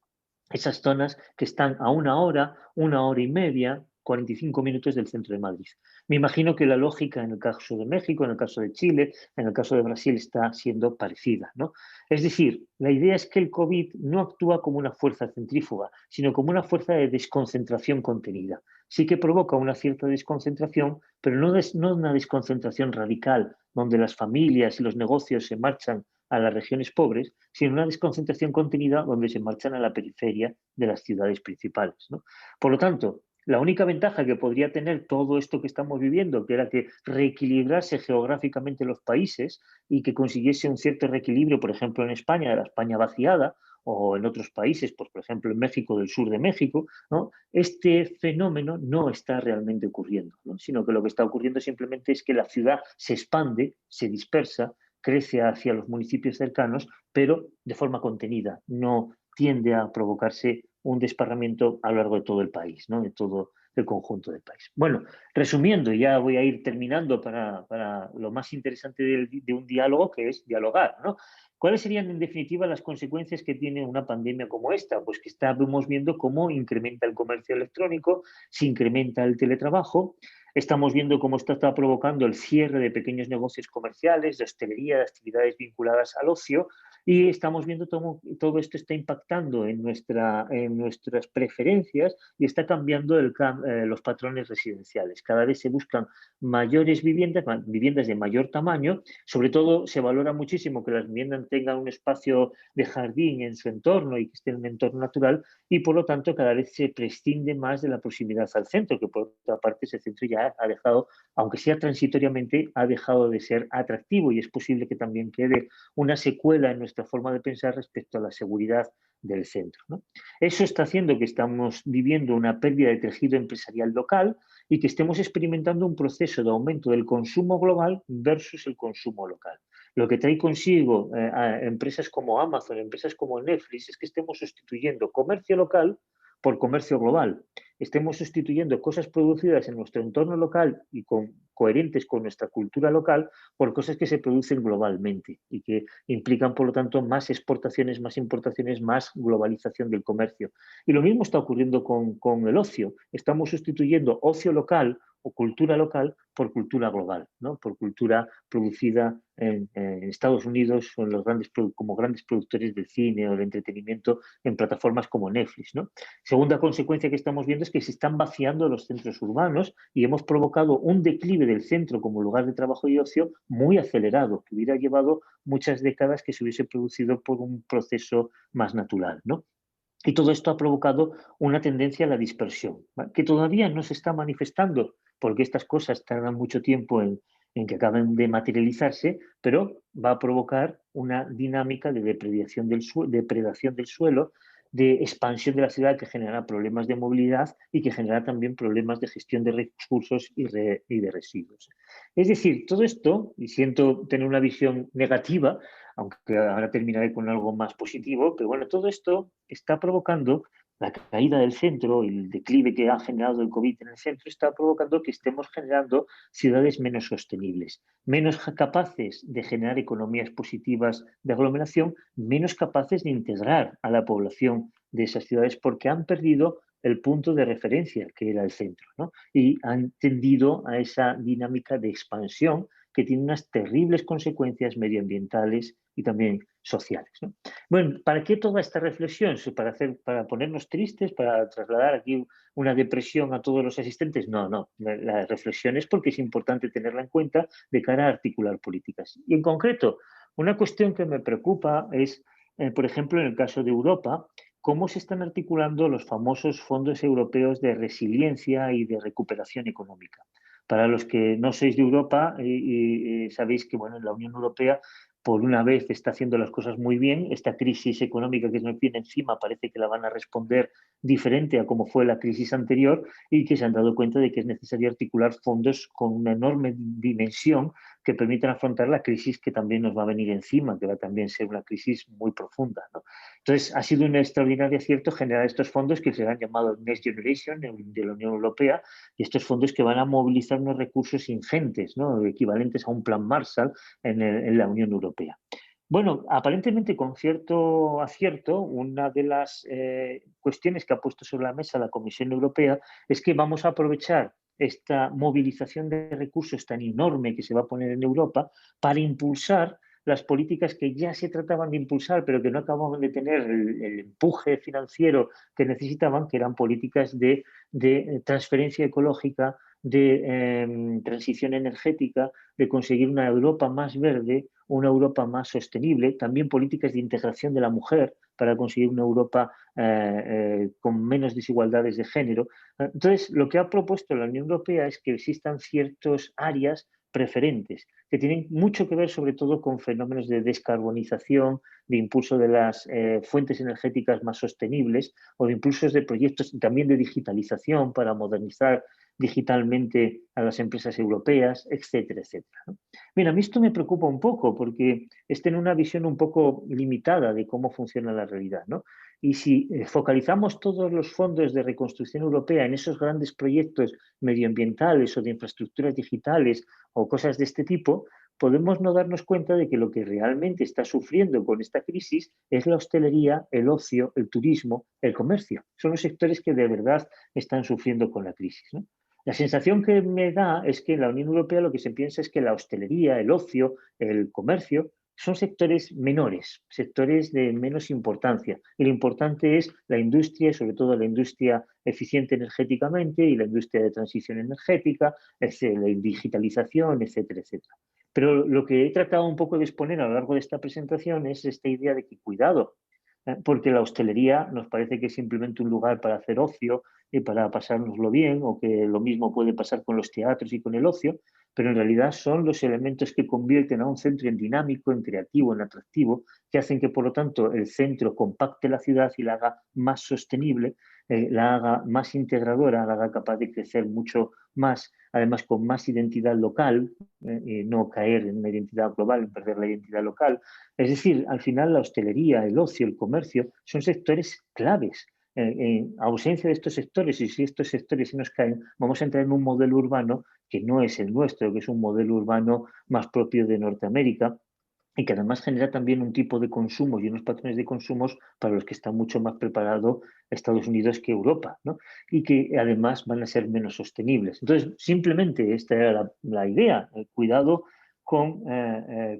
Esas zonas que están a una hora y media, 45 minutos del centro de Madrid. Me imagino que la lógica en el caso de México, en el caso de Chile, en el caso de Brasil está siendo parecida, ¿no? Es decir, la idea es que el COVID no actúa como una fuerza centrífuga, sino como una fuerza de desconcentración contenida. Sí que provoca una cierta desconcentración, pero no una desconcentración radical, donde las familias y los negocios se marchan a las regiones pobres, sino una desconcentración contenida donde se marchan a la periferia de las ciudades principales, ¿no? Por lo tanto, la única ventaja que podría tener todo esto que estamos viviendo, que era que reequilibrase geográficamente los países y que consiguiese un cierto reequilibrio, por ejemplo, en España, de la España vaciada, o en otros países, pues, por ejemplo, en México, del sur de México, ¿no? Este fenómeno no está realmente ocurriendo, ¿no? Sino que lo que está ocurriendo simplemente es que la ciudad se expande, se dispersa, crece hacia los municipios cercanos, pero de forma contenida, no tiende a provocarse un desparramiento a lo largo de todo el país, ¿no? De todo el conjunto del país. Bueno, resumiendo, ya voy a ir terminando para lo más interesante de un diálogo, que es dialogar, ¿no? ¿Cuáles serían, en definitiva, las consecuencias que tiene una pandemia como esta? Pues que estamos viendo cómo incrementa el comercio electrónico, se incrementa el teletrabajo, estamos viendo cómo está provocando el cierre de pequeños negocios comerciales, de hostelería, de actividades vinculadas al ocio, y estamos viendo cómo todo esto está impactando en nuestras preferencias y está cambiando los patrones residenciales. Cada vez se buscan mayores viviendas de mayor tamaño. Sobre todo se valora muchísimo que las viviendas tengan un espacio de jardín en su entorno y que estén en un entorno natural, y por lo tanto cada vez se prescinde más de la proximidad al centro, que por otra parte ese centro ya ha dejado, aunque sea transitoriamente, ha dejado de ser atractivo, y es posible que también quede una secuela en nuestra forma de pensar respecto a la seguridad del centro, ¿no? Eso está haciendo que estamos viviendo una pérdida de tejido empresarial local y que estemos experimentando un proceso de aumento del consumo global versus el consumo local. Lo que trae consigo a empresas como Amazon, empresas como Netflix, es que estemos sustituyendo comercio local por comercio global. Estemos sustituyendo cosas producidas en nuestro entorno local y coherentes con nuestra cultura local por cosas que se producen globalmente y que implican, por lo tanto, más exportaciones, más importaciones, más globalización del comercio. Y lo mismo está ocurriendo con el ocio. Estamos sustituyendo ocio local o cultura local por cultura global, ¿no? Por cultura producida en Estados Unidos o en como grandes productores del cine o del entretenimiento en plataformas como Netflix, ¿no? Segunda consecuencia que estamos viendo es que se están vaciando los centros urbanos y hemos provocado un declive del centro como lugar de trabajo y ocio muy acelerado, que hubiera llevado muchas décadas que se hubiese producido por un proceso más natural, ¿no? Y todo esto ha provocado una tendencia a la dispersión, ¿vale? Que todavía no se está manifestando, porque estas cosas tardan mucho tiempo en que acaben de materializarse, pero va a provocar una dinámica de depredación del suelo, de expansión de la ciudad, que generará problemas de movilidad y que generará también problemas de gestión de recursos y de residuos. Es decir, todo esto, y siento tener una visión negativa, aunque ahora terminaré con algo más positivo, pero bueno, todo esto está provocando la caída del centro y el declive que ha generado el COVID en el centro, está provocando que estemos generando ciudades menos sostenibles, menos capaces de generar economías positivas de aglomeración, menos capaces de integrar a la población de esas ciudades porque han perdido el punto de referencia que era el centro, ¿no? Y han tendido a esa dinámica de expansión que tiene unas terribles consecuencias medioambientales y también sociales, ¿no? Bueno, ¿para qué toda esta reflexión? ¿Para ponernos tristes, para trasladar aquí una depresión a todos los asistentes? No, no. La reflexión es porque es importante tenerla en cuenta de cara a articular políticas. Y en concreto, una cuestión que me preocupa es, por ejemplo, en el caso de Europa, cómo se están articulando los famosos fondos europeos de resiliencia y de recuperación económica. Para los que no sois de Europa, sabéis que bueno, la Unión Europea por una vez está haciendo las cosas muy bien. Esta crisis económica que nos viene encima parece que la van a responder diferente a como fue la crisis anterior y que se han dado cuenta de que es necesario articular fondos con una enorme dimensión que permitan afrontar la crisis que también nos va a venir encima, que va a también ser una crisis muy profunda, ¿no? Entonces, ha sido un extraordinario acierto generar estos fondos que se han llamado Next Generation de la Unión Europea, y estos fondos que van a movilizar unos recursos ingentes, ¿no? Equivalentes a un plan Marshall en la Unión Europea. Bueno, aparentemente con cierto acierto, una de las cuestiones que ha puesto sobre la mesa la Comisión Europea es que vamos a aprovechar esta movilización de recursos tan enorme que se va a poner en Europa para impulsar las políticas que ya se trataban de impulsar, pero que no acababan de tener el empuje financiero que necesitaban, que eran políticas de transferencia ecológica, de transición energética, de conseguir una Europa más verde, una Europa más sostenible, también políticas de integración de la mujer para conseguir una Europa con menos desigualdades de género. Entonces, lo que ha propuesto la Unión Europea es que existan ciertas áreas preferentes, que tienen mucho que ver sobre todo con fenómenos de descarbonización, de impulso de las fuentes energéticas más sostenibles o de impulsos de proyectos también de digitalización para modernizar digitalmente a las empresas europeas, etcétera, etcétera, ¿no? Mira, a mí esto me preocupa un poco porque es tener una visión un poco limitada de cómo funciona la realidad, ¿no? Y si focalizamos todos los fondos de reconstrucción europea en esos grandes proyectos medioambientales o de infraestructuras digitales o cosas de este tipo, podemos no darnos cuenta de que lo que realmente está sufriendo con esta crisis es la hostelería, el ocio, el turismo, el comercio. Son los sectores que de verdad están sufriendo con la crisis, ¿no? La sensación que me da es que en la Unión Europea lo que se piensa es que la hostelería, el ocio, el comercio son sectores menores, sectores de menos importancia. Y lo importante es la industria, y sobre todo la industria eficiente energéticamente y la industria de transición energética, la digitalización, etcétera, etcétera. Pero lo que he tratado un poco de exponer a lo largo de esta presentación es esta idea de que cuidado, porque la hostelería nos parece que es simplemente un lugar para hacer ocio y para pasárnoslo bien, o que lo mismo puede pasar con los teatros y con el ocio, pero en realidad son los elementos que convierten a un centro en dinámico, en creativo, en atractivo, que hacen que, por lo tanto, el centro compacte la ciudad y la haga más sostenible, la haga más integradora, la haga capaz de crecer mucho más, además con más identidad local, no caer en una identidad global, perder la identidad local. Es decir, al final la hostelería, el ocio, el comercio son sectores claves. En ausencia de estos sectores, y si estos sectores se nos caen, vamos a entrar en un modelo urbano que no es el nuestro, que es un modelo urbano más propio de Norteamérica, y que además genera también un tipo de consumos y unos patrones de consumos para los que está mucho más preparado Estados Unidos que Europa, ¿no? Y que además van a ser menos sostenibles. Entonces, simplemente esta era la idea, cuidado con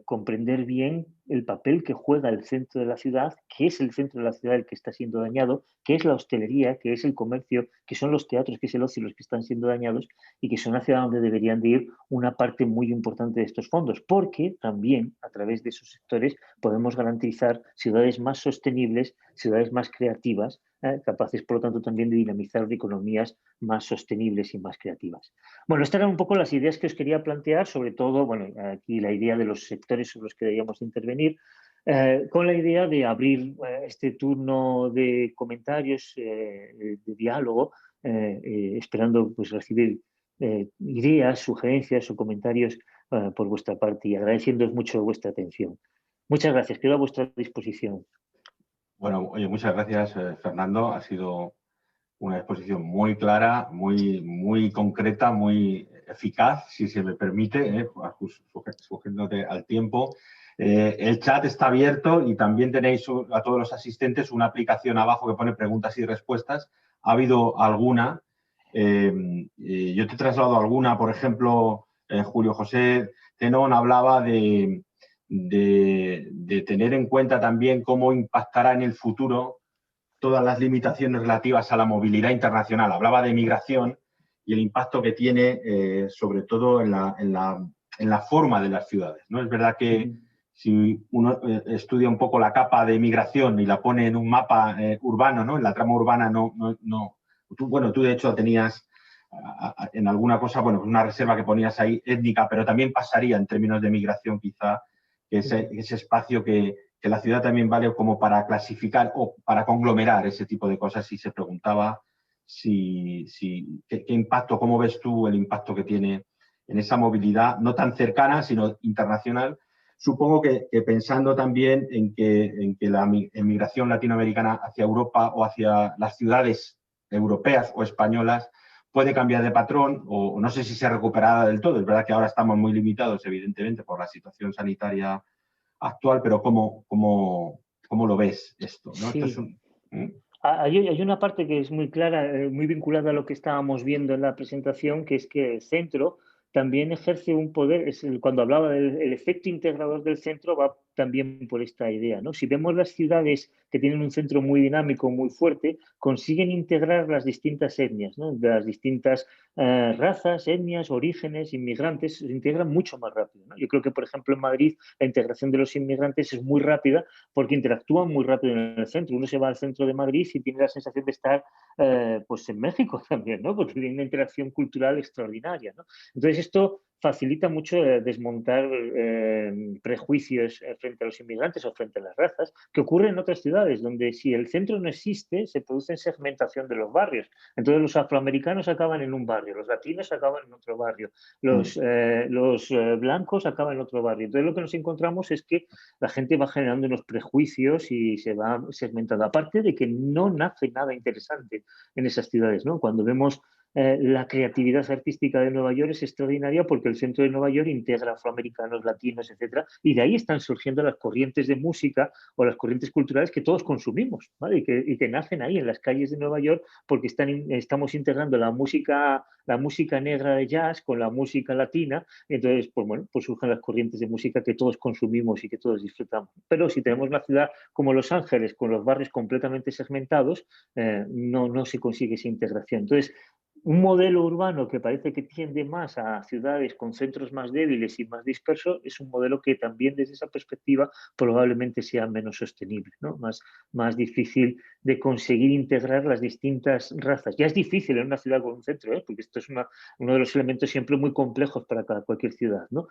comprender bien el papel que juega el centro de la ciudad, que es el centro de la ciudad el que está siendo dañado, que es la hostelería, que es el comercio, que son los teatros, que es el ocio los que están siendo dañados y que son hacia donde deberían de ir una parte muy importante de estos fondos, porque también a través de esos sectores podemos garantizar ciudades más sostenibles, ciudades más creativas, capaces por lo tanto también de dinamizar economías más sostenibles y más creativas. Bueno, estas eran un poco las ideas que os quería plantear, sobre todo, bueno, aquí la idea de los sectores sobre los que deberíamos intervenir, con la idea de abrir este turno de comentarios, de diálogo, esperando pues recibir ideas, sugerencias o comentarios por vuestra parte y agradeciéndoos mucho vuestra atención. Muchas gracias, quedo a vuestra disposición. Bueno, oye, muchas gracias, Fernando. Ha sido una exposición muy clara, muy concreta, muy eficaz, si se me permite, sujetándote al tiempo. El chat está abierto y también tenéis a todos los asistentes una aplicación abajo que pone preguntas y respuestas. Ha habido alguna. Yo te he trasladado alguna, por ejemplo, Julio José Tenón hablaba de de tener en cuenta también cómo impactará en el futuro todas las limitaciones relativas a la movilidad internacional. Hablaba de migración y el impacto que tiene, sobre todo en la forma de las ciudades, ¿no? Es verdad que si uno estudia un poco la capa de migración y la pone en un mapa urbano, ¿no? En la trama urbana tú de hecho tenías en alguna cosa, bueno, una reserva que ponías ahí étnica, pero también pasaría en términos de migración quizá, que ese espacio que la ciudad también vale como para clasificar o para conglomerar ese tipo de cosas, y se preguntaba qué impacto, cómo ves tú el impacto que tiene en esa movilidad, no tan cercana, sino internacional. Supongo que pensando también en que la emigración latinoamericana hacia Europa o hacia las ciudades europeas o españolas puede cambiar de patrón, o no sé si se recuperará del todo. Es verdad que ahora estamos muy limitados, evidentemente, por la situación sanitaria actual, pero ¿cómo lo ves esto? ¿No? Esto es Sí. Hay una parte que es muy clara, muy vinculada a lo que estábamos viendo en la presentación, que es que el centro también ejerce un poder. Cuando hablaba del efecto integrador del centro, va también por esta idea, ¿no? Si vemos las ciudades que tienen un centro muy dinámico, muy fuerte, consiguen integrar las distintas etnias, ¿no? De las distintas razas, etnias, orígenes, inmigrantes, se integran mucho más rápido, ¿no? Yo creo que, por ejemplo, en Madrid la integración de los inmigrantes es muy rápida porque interactúan muy rápido en el centro. Uno se va al centro de Madrid y tiene la sensación de estar pues en México también, ¿no? Porque tiene una interacción cultural extraordinaria, ¿no? Entonces esto facilita mucho desmontar prejuicios frente a los inmigrantes o frente a las razas, que ocurre en otras ciudades, donde si el centro no existe, se produce segmentación de los barrios. Entonces los afroamericanos acaban en un barrio, los latinos acaban en otro barrio, los blancos acaban en otro barrio. Entonces lo que nos encontramos es que la gente va generando unos prejuicios y se va segmentando. Aparte de que no nace nada interesante en esas ciudades, ¿no? Cuando vemos la creatividad artística de Nueva York es extraordinaria porque el centro de Nueva York integra afroamericanos, latinos, etcétera, y de ahí están surgiendo las corrientes de música o las corrientes culturales que todos consumimos, ¿vale? Y que nacen ahí en las calles de Nueva York porque estamos integrando la música negra de jazz con la música latina. Entonces, pues bueno, pues surgen las corrientes de música que todos consumimos y que todos disfrutamos. Pero si tenemos una ciudad como Los Ángeles, con los barrios completamente segmentados, no se consigue esa integración. Entonces, un modelo urbano que parece que tiende más a ciudades con centros más débiles y más dispersos es un modelo que también desde esa perspectiva probablemente sea menos sostenible, ¿no? Más difícil de conseguir integrar las distintas razas. Ya es difícil en una ciudad con un centro, porque esto es uno de los elementos siempre muy complejos para cualquier ciudad, ¿no?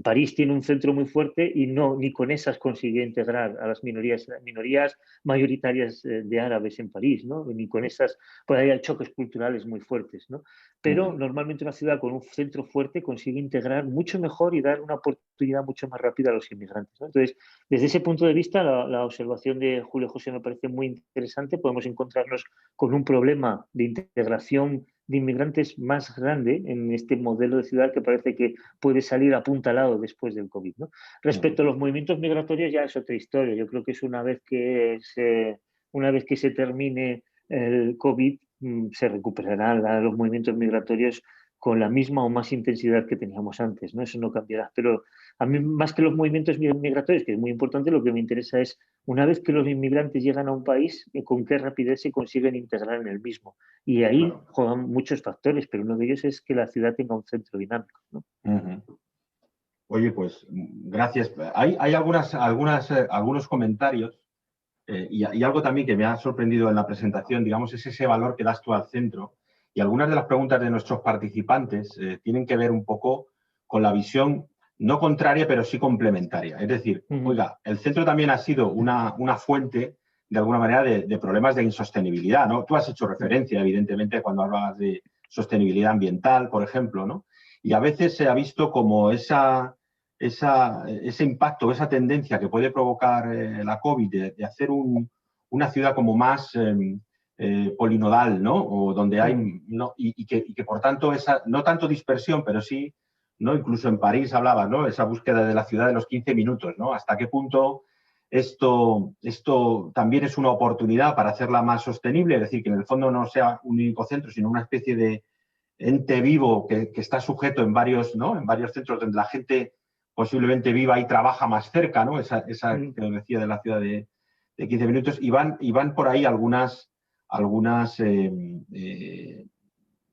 París tiene un centro muy fuerte y ni con esas consigue integrar a las minorías mayoritarias de árabes en París, ¿no? Ni con esas, pues hay choques culturales muy fuertes, ¿no? Pero normalmente una ciudad con un centro fuerte consigue integrar mucho mejor y dar una oportunidad mucho más rápida a los inmigrantes, ¿no? Entonces, desde ese punto de vista, la observación de Julio José me parece muy interesante. Podemos encontrarnos con un problema de integración de inmigrantes más grande en este modelo de ciudad que parece que puede salir apuntalado después del COVID, ¿no? Respecto a los movimientos migratorios ya es otra historia. Yo creo que es una vez que se termine el COVID, se recuperarán los movimientos migratorios con la misma o más intensidad que teníamos antes, ¿no? Eso no cambiará. Pero a mí, más que los movimientos migratorios, que es muy importante, lo que me interesa es, una vez que los inmigrantes llegan a un país, con qué rapidez se consiguen integrar en el mismo. Y ahí juegan muchos factores, pero uno de ellos es que la ciudad tenga un centro dinámico, ¿no? Oye, pues gracias. Hay algunos comentarios y algo también que me ha sorprendido en la presentación, digamos, es ese valor que das tú al centro. Y algunas de las preguntas de nuestros participantes tienen que ver un poco con la visión no contraria, pero sí complementaria. Es decir, oiga, el centro también ha sido una fuente, de alguna manera, de problemas de insostenibilidad, ¿no? Tú has hecho referencia, evidentemente, cuando hablabas de sostenibilidad ambiental, por ejemplo, ¿no? Y a veces se ha visto como ese impacto, esa tendencia que puede provocar la COVID de hacer una ciudad como más polinodal, ¿no? O donde hay, ¿no? Y que por tanto, no tanto dispersión, pero sí, ¿no? Incluso en París hablaba, ¿no? Esa búsqueda de la ciudad de los 15 minutos, ¿no? ¿Hasta qué punto esto también es una oportunidad para hacerla más sostenible? Es decir, que en el fondo no sea un único centro, sino una especie de ente vivo que está sujeto en varios, ¿no? En varios centros donde la gente posiblemente viva y trabaja más cerca, ¿no? Esa que os decía de la ciudad de 15 minutos, y van por ahí algunas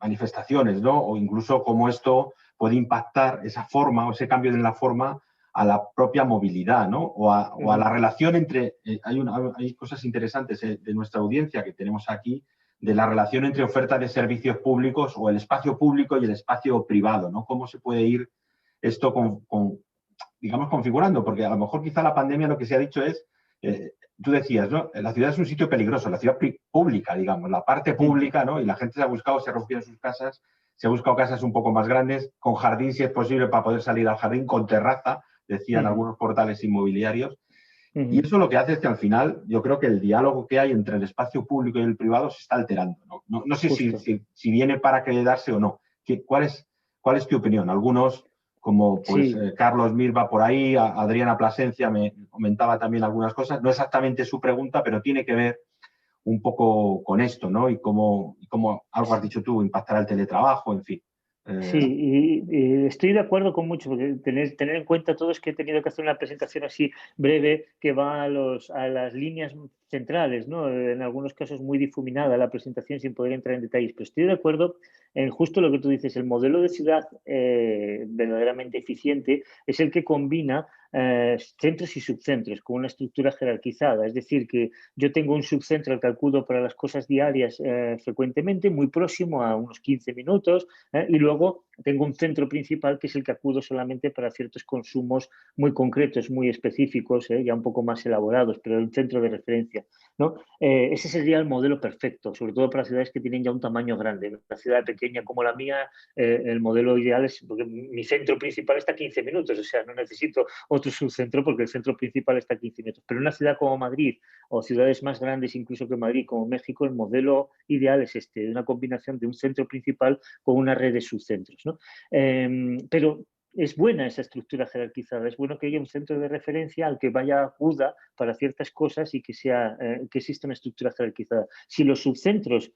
manifestaciones, ¿no? O incluso cómo esto puede impactar esa forma o ese cambio en la forma a la propia movilidad, ¿no? O a la relación entre... hay cosas interesantes de nuestra audiencia que tenemos aquí, de la relación entre oferta de servicios públicos o el espacio público y el espacio privado, ¿no? Cómo se puede ir esto digamos, configurando, porque a lo mejor quizá la pandemia lo que se ha dicho es, tú decías, ¿no? La ciudad es un sitio peligroso, la ciudad pública, digamos, la parte pública, ¿no? Y la gente se ha buscado, se ha refugiado en sus casas, se ha buscado casas un poco más grandes, con jardín si es posible para poder salir al jardín, con terraza, decían algunos portales inmobiliarios. Y eso lo que hace es que al final yo creo que el diálogo que hay entre el espacio público y el privado se está alterando. No sé si viene para quedarse o no. ¿Cuál es tu opinión? Algunos, como pues, Carlos Mir va por ahí, Adriana Plasencia me comentaba también algunas cosas. No exactamente su pregunta, pero tiene que ver un poco con esto, ¿no? Y cómo algo has dicho tú, impactará el teletrabajo, en fin. Sí, y estoy de acuerdo con mucho, porque tener en cuenta todo es que he tenido que hacer una presentación así breve que va a las líneas centrales, ¿no? En algunos casos muy difuminada la presentación sin poder entrar en detalles, pero estoy de acuerdo en justo lo que tú dices, el modelo de ciudad verdaderamente eficiente es el que combina centros y subcentros con una estructura jerarquizada, es decir, que yo tengo un subcentro al que acudo para las cosas diarias frecuentemente, muy próximo a unos 15 minutos, y luego tengo un centro principal que es el que acudo solamente para ciertos consumos muy concretos, muy específicos, ya un poco más elaborados, pero un centro de referencia, ¿no? Ese sería el modelo perfecto, sobre todo para ciudades que tienen ya un tamaño grande. En una ciudad pequeña como la mía, el modelo ideal es, porque mi centro principal está a 15 minutos, o sea, no necesito otro subcentro porque el centro principal está a 15 minutos. Pero en una ciudad como Madrid o ciudades más grandes incluso que Madrid, como México, el modelo ideal es este, de una combinación de un centro principal con una red de subcentros, ¿no? Pero es buena esa estructura jerarquizada, es bueno que haya un centro de referencia al que vaya acuda para ciertas cosas y que exista una estructura jerarquizada. Si los subcentros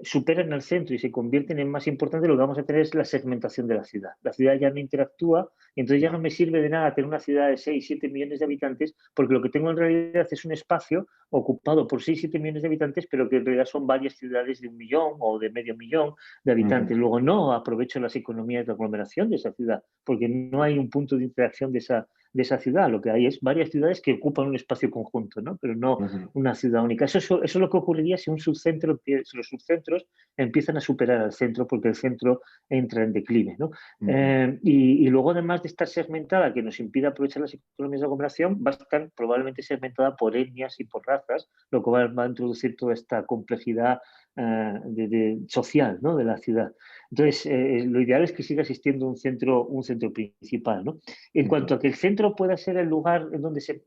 superan al centro y se convierten en más importantes, lo que vamos a tener es la segmentación de la ciudad. La ciudad ya no interactúa y entonces ya no me sirve de nada tener una ciudad de 6, 7 millones de habitantes, porque lo que tengo en realidad es un espacio ocupado por 6, 7 millones de habitantes, pero que en realidad son varias ciudades de 1 millón o de medio millón de habitantes. Luego no aprovecho las economías de aglomeración de esa ciudad, porque no hay un punto de interacción de esa ciudad. Lo que hay es varias ciudades que ocupan un espacio conjunto, ¿no? Pero no una ciudad única. Eso es lo que ocurriría si los subcentros empiezan a superar al centro, porque el centro entra en declive, ¿no? Y luego, además de estar segmentada, que nos impide aprovechar las economías de aglomeración, va a estar probablemente segmentada por etnias y por razas, lo que va a introducir toda esta complejidad social, ¿no? De la ciudad. Entonces, lo ideal es que siga existiendo un centro principal, ¿no? En cuanto a que el centro pueda ser el lugar en donde se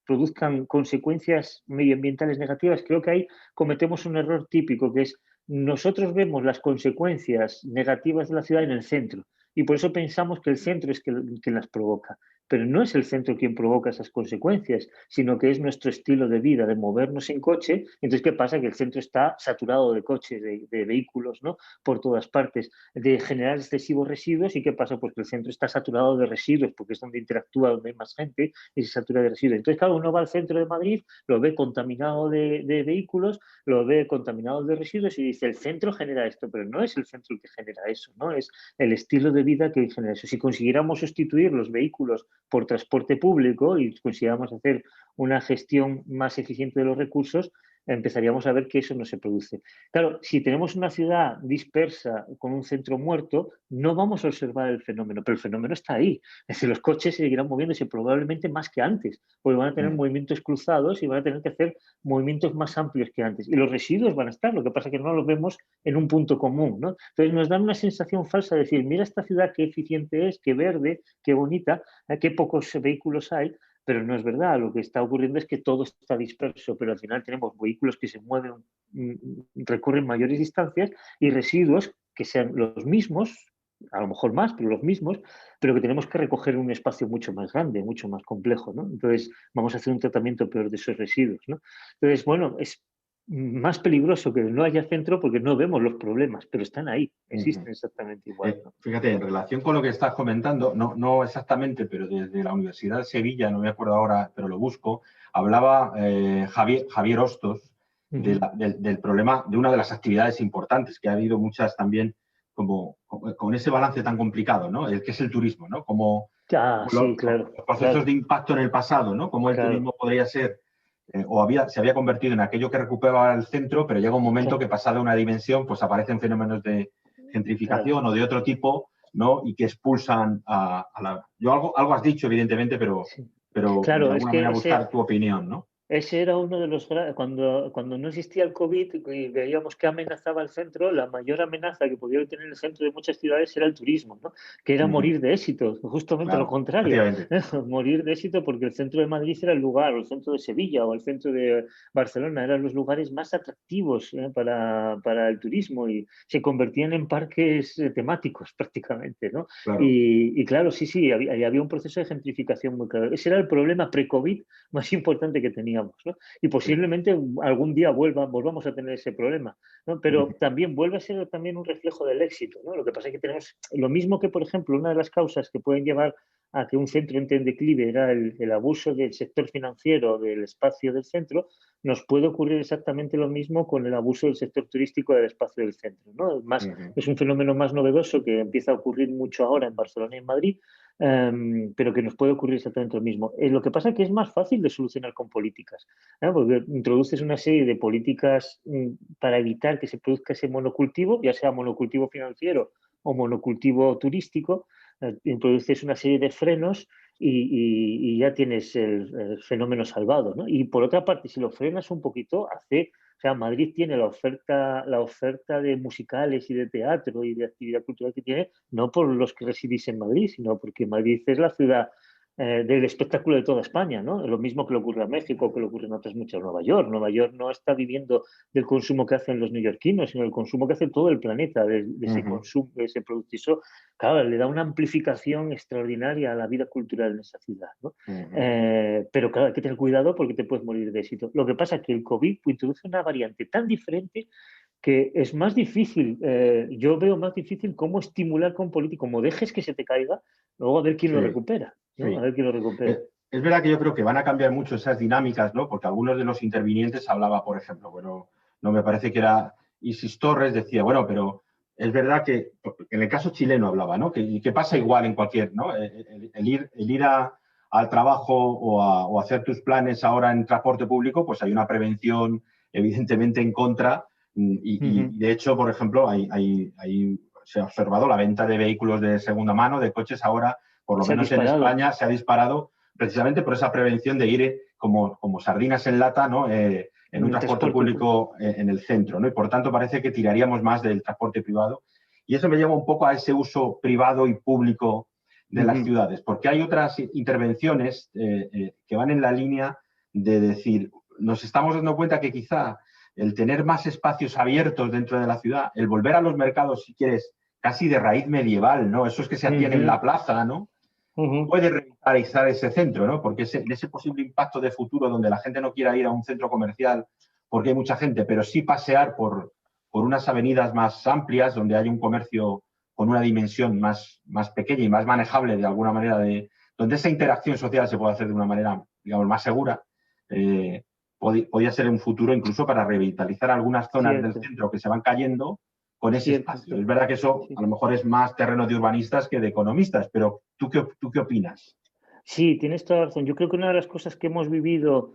produzcan consecuencias medioambientales negativas, creo que ahí cometemos un error típico, que es nosotros vemos las consecuencias negativas de la ciudad en el centro y por eso pensamos que el centro es quien las provoca. Pero no es el centro quien provoca esas consecuencias, sino que es nuestro estilo de vida, de movernos en coche. Entonces, ¿qué pasa? Que el centro está saturado de coches, de vehículos, ¿no? Por todas partes, de generar excesivos residuos. ¿Y qué pasa? Pues que el centro está saturado de residuos, porque es donde interactúa, donde hay más gente y se satura de residuos. Entonces, claro, uno va al centro de Madrid, lo ve contaminado de vehículos, lo ve contaminado de residuos y dice, el centro genera esto, pero no es el centro el que genera eso, ¿no? Es el estilo de vida que genera eso. Si consiguiéramos sustituir los vehículos por transporte público y consiguiéramos hacer una gestión más eficiente de los recursos, empezaríamos a ver que eso no se produce. Claro, si tenemos una ciudad dispersa con un centro muerto, no vamos a observar el fenómeno, pero el fenómeno está ahí. Es decir, los coches seguirán moviéndose probablemente más que antes, porque van a tener movimientos cruzados y van a tener que hacer movimientos más amplios que antes. Y los residuos van a estar, lo que pasa es que no los vemos en un punto común, ¿no? Entonces nos dan una sensación falsa de decir, mira esta ciudad qué eficiente es, qué verde, qué bonita, qué pocos vehículos hay, pero no es verdad. Lo que está ocurriendo es que todo está disperso, pero al final tenemos vehículos que se mueven, recorren mayores distancias y residuos que sean los mismos, a lo mejor más, pero los mismos, pero que tenemos que recoger en un espacio mucho más grande, mucho más complejo, ¿no? Entonces vamos a hacer un tratamiento peor de esos residuos, ¿no? Entonces, bueno, más peligroso que no haya centro porque no vemos los problemas, pero están ahí, Ujú. existen exactamente igual, ¿no? Fíjate, en relación con lo que estás comentando, no exactamente, pero desde la Universidad de Sevilla, no me acuerdo ahora, pero lo busco, hablaba Javier Hostos Ujú. del problema de una de las actividades importantes, que ha habido muchas también con ese balance tan complicado, ¿no? El que es el turismo, ¿no? Ah, Como sí, claro, los procesos de claro, impacto en el pasado, ¿no? Cómo el claro, turismo podría ser se había convertido en aquello que recuperaba el centro, pero llega un momento que pasada una dimensión, pues aparecen fenómenos de claro, gentrificación o de otro tipo, ¿no? Y que expulsan a la... Yo algo has dicho, evidentemente, sí. pero de Claro, es alguna manera que buscar tu opinión, ¿no? ese era uno de los cuando no existía el COVID y veíamos que amenazaba el centro, la mayor amenaza que podía tener el centro de muchas ciudades era el turismo, ¿no? Que era Ujú, morir de éxito, justamente lo claro, contrario, efectivamente. morir de éxito porque el centro de Madrid era el lugar, o el centro de Sevilla o el centro de Barcelona eran los lugares más atractivos para el turismo y se convertían en parques temáticos prácticamente, ¿no? Claro. Y claro, sí, sí, había un proceso de gentrificación muy claro. Ese era el problema pre-COVID más importante que teníamos, ¿no? Y Sí. posiblemente algún día volvamos a tener ese problema, ¿no? Ujú, Pero también vuelve a ser también un reflejo del éxito, ¿no? Lo que pasa es que tenemos lo mismo que, por ejemplo, una de las causas que pueden llevar a que un centro entre en declive era el abuso del sector financiero del espacio del centro, nos puede ocurrir exactamente lo mismo con el abuso del sector turístico del espacio del centro, ¿no? ujú, Es un fenómeno más novedoso que empieza a ocurrir mucho ahora en Barcelona y en Madrid, pero que nos puede ocurrir exactamente lo mismo. Lo que pasa es que es más fácil de solucionar con políticas, ¿eh? Porque introduces una serie de políticas para evitar que se produzca ese monocultivo, ya sea monocultivo financiero o monocultivo turístico, introduces una serie de frenos y ya tienes el fenómeno salvado, ¿no? Y por otra parte, si lo frenas un poquito, o sea, Madrid tiene la oferta de musicales y de teatro y de actividad cultural que tiene, no por los que residís en Madrid, sino porque Madrid es la ciudad del espectáculo de toda España, ¿no? Lo mismo que le ocurre a México, que le ocurre en otras muchas, Nueva York. Nueva York no está viviendo del consumo que hacen los neoyorquinos, sino del consumo que hace todo el planeta, de ese ujú, consumo, de ese producto. Y eso, claro, le da una amplificación extraordinaria a la vida cultural en esa ciudad, ¿no? ujú. Pero claro, hay que tener cuidado porque te puedes morir de éxito. Lo que pasa es que el COVID introduce una variante tan diferente que es más difícil, yo veo más difícil cómo estimular con política, como dejes que se te caiga, luego a ver quién lo Sí, recupera, ¿no? A sí. ver quién lo recupera. Es verdad que yo creo que van a cambiar mucho esas dinámicas, ¿no? Porque algunos de los intervinientes hablaba, por ejemplo, bueno, no me parece que era Isis Torres, decía, bueno, pero es verdad que en el caso chileno hablaba, ¿no? Que pasa igual en cualquier, ¿no? El ir al trabajo o hacer tus planes ahora en transporte público, pues hay una prevención evidentemente en contra Ujú. y de hecho, por ejemplo, se ha observado la venta de vehículos de segunda mano, de coches ahora por lo Se ha menos en disparado. España, se ha disparado precisamente por esa prevención de ir como sardinas en lata, ¿no? En un El transporte transporte público. público en el centro, ¿no? Y por tanto parece que tiraríamos más del transporte privado. Y eso me lleva un poco a ese uso privado y público de las Ujú. ciudades, porque hay otras intervenciones que van en la línea de decir, nos estamos dando cuenta que quizá el tener más espacios abiertos dentro de la ciudad, el volver a los mercados, si quieres, casi de raíz medieval, ¿no? Esos que se hacían en Ujú. la plaza, ¿no? Ujú. Puede revitalizar ese centro, ¿no? Porque ese posible impacto de futuro donde la gente no quiera ir a un centro comercial porque hay mucha gente, pero sí pasear por unas avenidas más amplias donde hay un comercio con una dimensión más pequeña y más manejable de alguna manera, donde esa interacción social se puede hacer de una manera, digamos, más segura, eh, podía ser un futuro incluso para revitalizar algunas zonas del Cierto, centro que se van cayendo con ese cierto. espacio. Es verdad que eso a Sí. lo mejor es más terreno de urbanistas que de economistas, pero ¿tú qué opinas? Sí, tienes toda la razón. Yo creo que una de las cosas que hemos vivido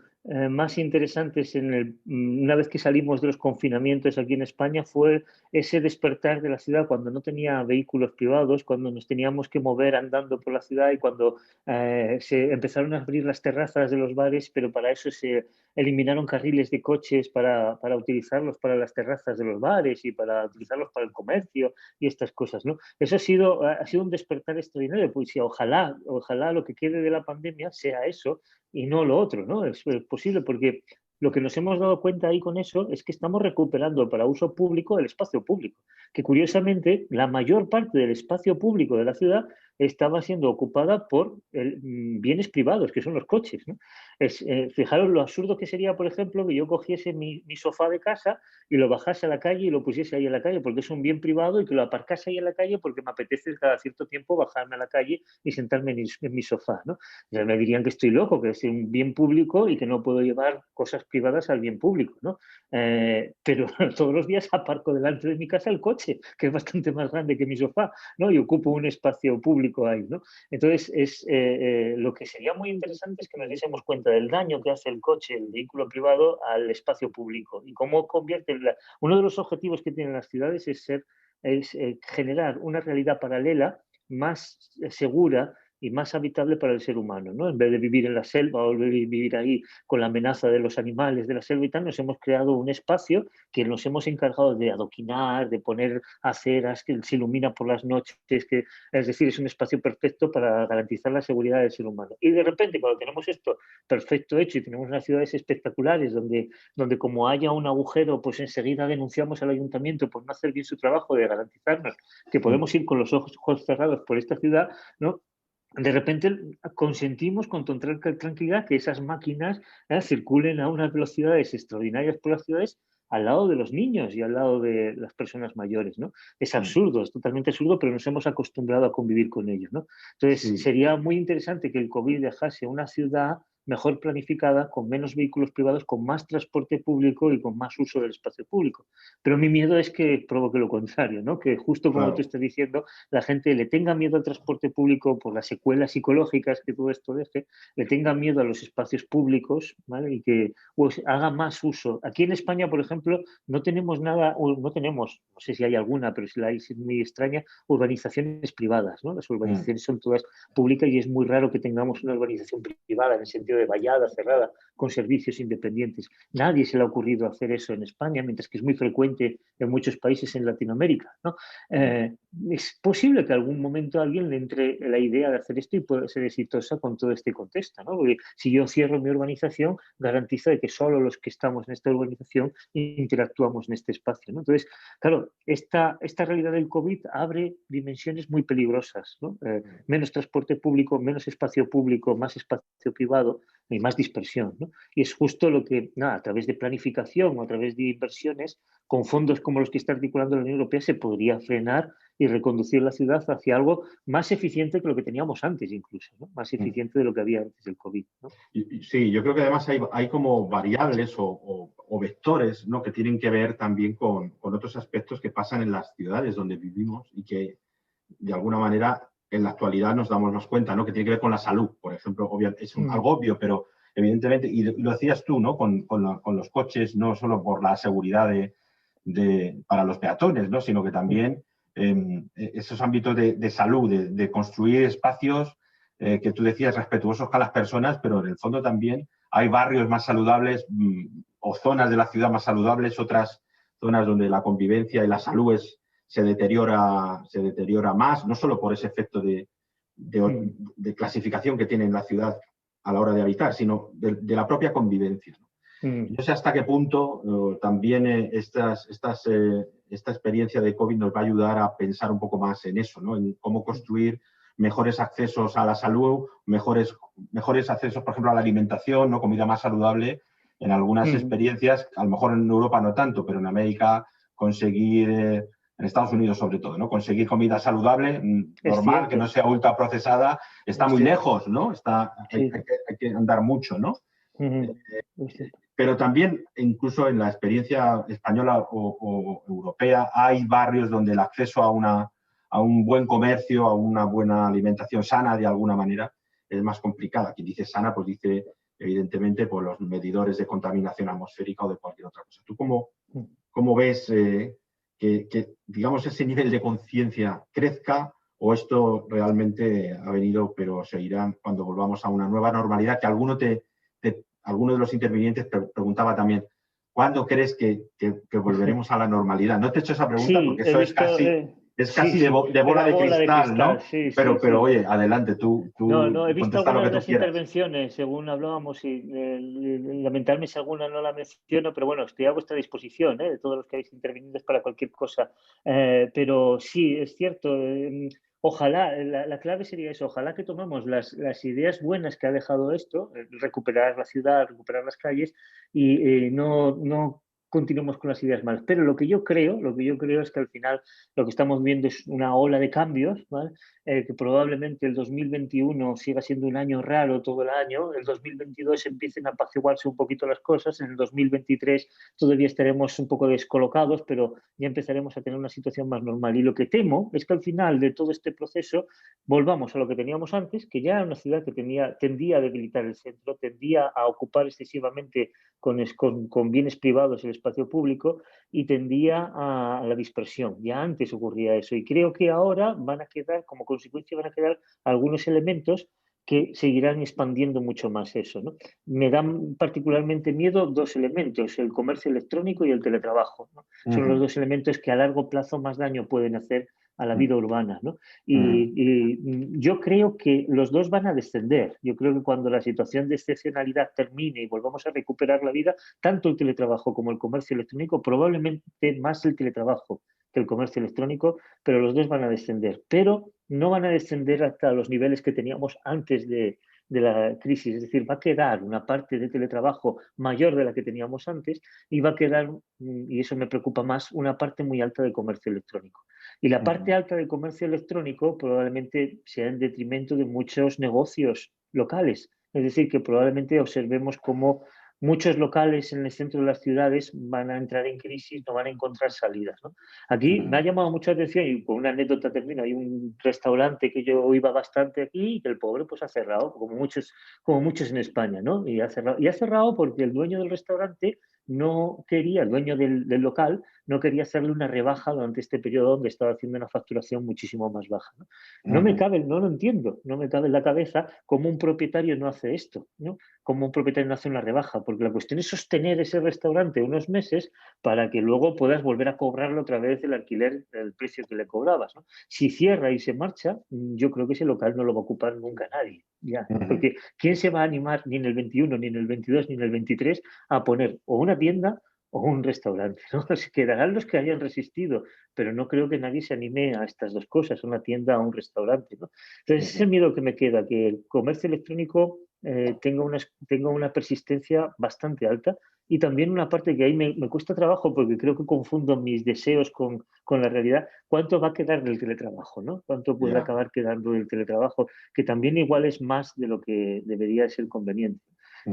más interesantes una vez que salimos de los confinamientos aquí en España fue ese despertar de la ciudad cuando no tenía vehículos privados, cuando nos teníamos que mover andando por la ciudad y cuando se empezaron a abrir las terrazas de los bares, pero para eso se eliminaron carriles de coches para utilizarlos para las terrazas de los bares y para utilizarlos para el comercio y estas cosas, ¿no? Eso ha sido un despertar extraordinario, pues sí, ojalá lo que quede de la pandemia sea eso y no lo otro, ¿no? Es posible porque lo que nos hemos dado cuenta ahí con eso es que estamos recuperando para uso público el espacio público, que curiosamente la mayor parte del espacio público de la ciudad estaba siendo ocupada por bienes privados, que son los coches, ¿no? Fijaros lo absurdo que sería, por ejemplo, que yo cogiese mi sofá de casa y lo bajase a la calle y lo pusiese ahí en la calle, porque es un bien privado, y que lo aparcase ahí en la calle porque me apetece cada cierto tiempo bajarme a la calle y sentarme en mi sofá, ¿no? Ya me dirían que estoy loco, que es un bien público y que no puedo llevar cosas privadas al bien público, ¿no? Pero todos los días aparco delante de mi casa el coche, que es bastante más grande que mi sofá, ¿no? Y ocupo un espacio público ahí, ¿no? Entonces, lo que sería muy interesante es que nos diésemos cuenta del daño que hace el coche, el vehículo privado, al espacio público y cómo convierte. Uno de los objetivos que tienen las ciudades es generar una realidad paralela más segura y más habitable para el ser humano, ¿no? En vez de vivir en la selva o vivir ahí con la amenaza de los animales de la selva y tal, nos hemos creado un espacio que nos hemos encargado de adoquinar, de poner aceras que se ilumina por las noches, que, es decir, es un espacio perfecto para garantizar la seguridad del ser humano. Y de repente, cuando tenemos esto perfecto hecho y tenemos unas ciudades espectaculares donde como haya un agujero, pues enseguida denunciamos al ayuntamiento por no hacer bien su trabajo de garantizarnos que podemos ir con los ojos cerrados por esta ciudad, ¿no? De repente consentimos con total tranquilidad que esas máquinas circulen a unas velocidades extraordinarias por las ciudades al lado de los niños y al lado de las personas mayores, ¿no? Es absurdo, es totalmente absurdo, pero nos hemos acostumbrado a convivir con ello, ¿no? Entonces, Sí. sería muy interesante que el COVID dejase una ciudad mejor planificada, con menos vehículos privados, con más transporte público y con más uso del espacio público. Pero mi miedo es que provoque lo contrario, ¿no? Que justo como tú Claro. estás diciendo, la gente le tenga miedo al transporte público por las secuelas psicológicas que todo esto deje, le tenga miedo a los espacios públicos, ¿vale? Y que pues, haga más uso. Aquí en España, por ejemplo, no tenemos nada, o no tenemos, no sé si hay alguna, pero si la hay es muy extraña, urbanizaciones privadas, ¿no? Las urbanizaciones son todas públicas y es muy raro que tengamos una urbanización privada en el sentido de vallada, cerrada, con servicios independientes. Nadie se le ha ocurrido hacer eso en España, mientras que es muy frecuente en muchos países en Latinoamérica, ¿no? Es posible que algún momento a alguien le entre la idea de hacer esto y pueda ser exitosa con todo este contexto, ¿no? Porque si yo cierro mi urbanización, garantiza de que solo los que estamos en esta urbanización interactuamos en este espacio, ¿no? Entonces, claro, esta realidad del COVID abre dimensiones muy peligrosas, ¿no? Menos transporte público, menos espacio público, más espacio privado y más dispersión, ¿no? Y es justo lo que, nada, a través de planificación o a través de inversiones, con fondos como los que está articulando la Unión Europea, se podría frenar y reconducir la ciudad hacia algo más eficiente que lo que teníamos antes incluso, ¿no? Más eficiente de lo que había antes del COVID, ¿no? Sí, yo creo que además hay como variables o vectores, ¿no? Que tienen que ver también con otros aspectos que pasan en las ciudades donde vivimos y que de alguna manera en la actualidad nos damos más cuenta, ¿no? Que tiene que ver con la salud, por ejemplo. Es algo obvio, pero evidentemente, y lo decías tú, ¿no? Con los coches, no solo por la seguridad para los peatones, ¿no? Sino que también esos ámbitos de salud, de construir espacios que tú decías respetuosos con las personas, pero en el fondo también hay barrios más saludables o zonas de la ciudad más saludables, otras zonas donde la convivencia y la salud se deteriora más, no solo por ese efecto de clasificación que tiene la ciudad a la hora de habitar, sino de la propia convivencia, ¿no? No sé hasta qué punto también esta experiencia de COVID nos va a ayudar a pensar un poco más en eso, ¿no? En cómo construir mejores accesos a la salud, mejores accesos, por ejemplo, a la alimentación, ¿no? Comida más saludable. En algunas experiencias, a lo mejor en Europa no tanto, pero en América conseguir, en Estados Unidos sobre todo, ¿no? Conseguir comida saludable, normal, que no sea ultra procesada, está muy lejos, ¿no? Hay que andar mucho, ¿no? Pero también, incluso en la experiencia española o europea, hay barrios donde el acceso a un buen comercio, a una buena alimentación sana, de alguna manera, es más complicada. Quien dice sana, pues dice, evidentemente, por los medidores de contaminación atmosférica o de cualquier otra cosa. ¿Tú cómo ves que, digamos, ese nivel de conciencia crezca o esto realmente ha venido, pero seguirá cuando volvamos a una nueva normalidad? Que alguno de los intervinientes preguntaba también, ¿cuándo crees que volveremos a la normalidad? No te he hecho esa pregunta Sí, porque he eso es visto, casi de de bola la de bola de cristal, cristal, ¿no? sí, Pero, sí, sí. oye, adelante, No, tú no, he visto contesta lo algunas que de tú las quieras. intervenciones, según hablábamos, y lamentarme si alguna no la menciono, pero bueno, estoy a vuestra disposición, de todos los que habéis intervenido para cualquier cosa. Pero sí, es cierto. ojalá, la clave sería eso, ojalá que tomemos las ideas buenas que ha dejado esto, recuperar la ciudad, recuperar las calles y no continuemos con las ideas malas. Pero lo que yo creo es que al final lo que estamos viendo es una ola de cambios, ¿vale? Que probablemente el 2021 siga siendo un año raro todo el año, el 2022 empiecen a apaciguarse un poquito las cosas, en el 2023 todavía estaremos un poco descolocados, pero ya empezaremos a tener una situación más normal. Y lo que temo es que al final de todo este proceso volvamos a lo que teníamos antes, que ya era una ciudad que tendía a debilitar el centro, tendía a ocupar excesivamente con bienes privados el espacio público y tendía a la dispersión. Ya antes ocurría eso y creo que ahora van a quedar, como consecuencia, van a quedar algunos elementos que seguirán expandiendo mucho más eso, ¿no? Me dan particularmente miedo dos elementos, el comercio electrónico y el teletrabajo, ¿no? Son los dos elementos que a largo plazo más daño pueden hacer a la vida urbana, ¿no? Yo creo que los dos van a descender. Yo creo que cuando la situación de excepcionalidad termine y volvamos a recuperar la vida, tanto el teletrabajo como el comercio electrónico, probablemente más el teletrabajo que el comercio electrónico, pero los dos van a descender. Pero no van a descender hasta los niveles que teníamos antes de la crisis. Es decir, va a quedar una parte de teletrabajo mayor de la que teníamos antes y va a quedar, y eso me preocupa más, una parte muy alta de comercio electrónico. Y la parte alta del comercio electrónico probablemente sea en detrimento de muchos negocios locales. Es decir, que probablemente observemos cómo muchos locales en el centro de las ciudades van a entrar en crisis, no van a encontrar salidas, ¿no? Aquí me ha llamado mucha atención, y con una anécdota termino, hay un restaurante que yo iba bastante aquí y que el pobre pues ha cerrado, como muchos en España, ¿no? Y ha cerrado porque el dueño del restaurante no quería, el dueño del local, no quería hacerle una rebaja durante este periodo donde estaba haciendo una facturación muchísimo más baja, ¿no? No lo entiendo, no me cabe en la cabeza cómo un propietario no hace esto, ¿no? Cómo un propietario no hace una rebaja, porque la cuestión es sostener ese restaurante unos meses para que luego puedas volver a cobrarlo otra vez el alquiler, el precio que le cobrabas, ¿no? Si cierra y se marcha, yo creo que ese local no lo va a ocupar nunca nadie, ya, porque ¿quién se va a animar ni en el 21, ni en el 22, ni en el 23 a poner o una tienda o un restaurante, ¿no? Se quedarán los que hayan resistido, pero no creo que nadie se anime a estas dos cosas, una tienda o un restaurante, ¿no? Entonces, ese es el miedo que me queda, que el comercio electrónico tenga una persistencia bastante alta y también una parte que ahí me cuesta trabajo porque creo que confundo mis deseos con la realidad. ¿Cuánto va a quedar del teletrabajo, ¿no? ¿Cuánto puede acabar quedando del teletrabajo? Que también igual es más de lo que debería ser conveniente.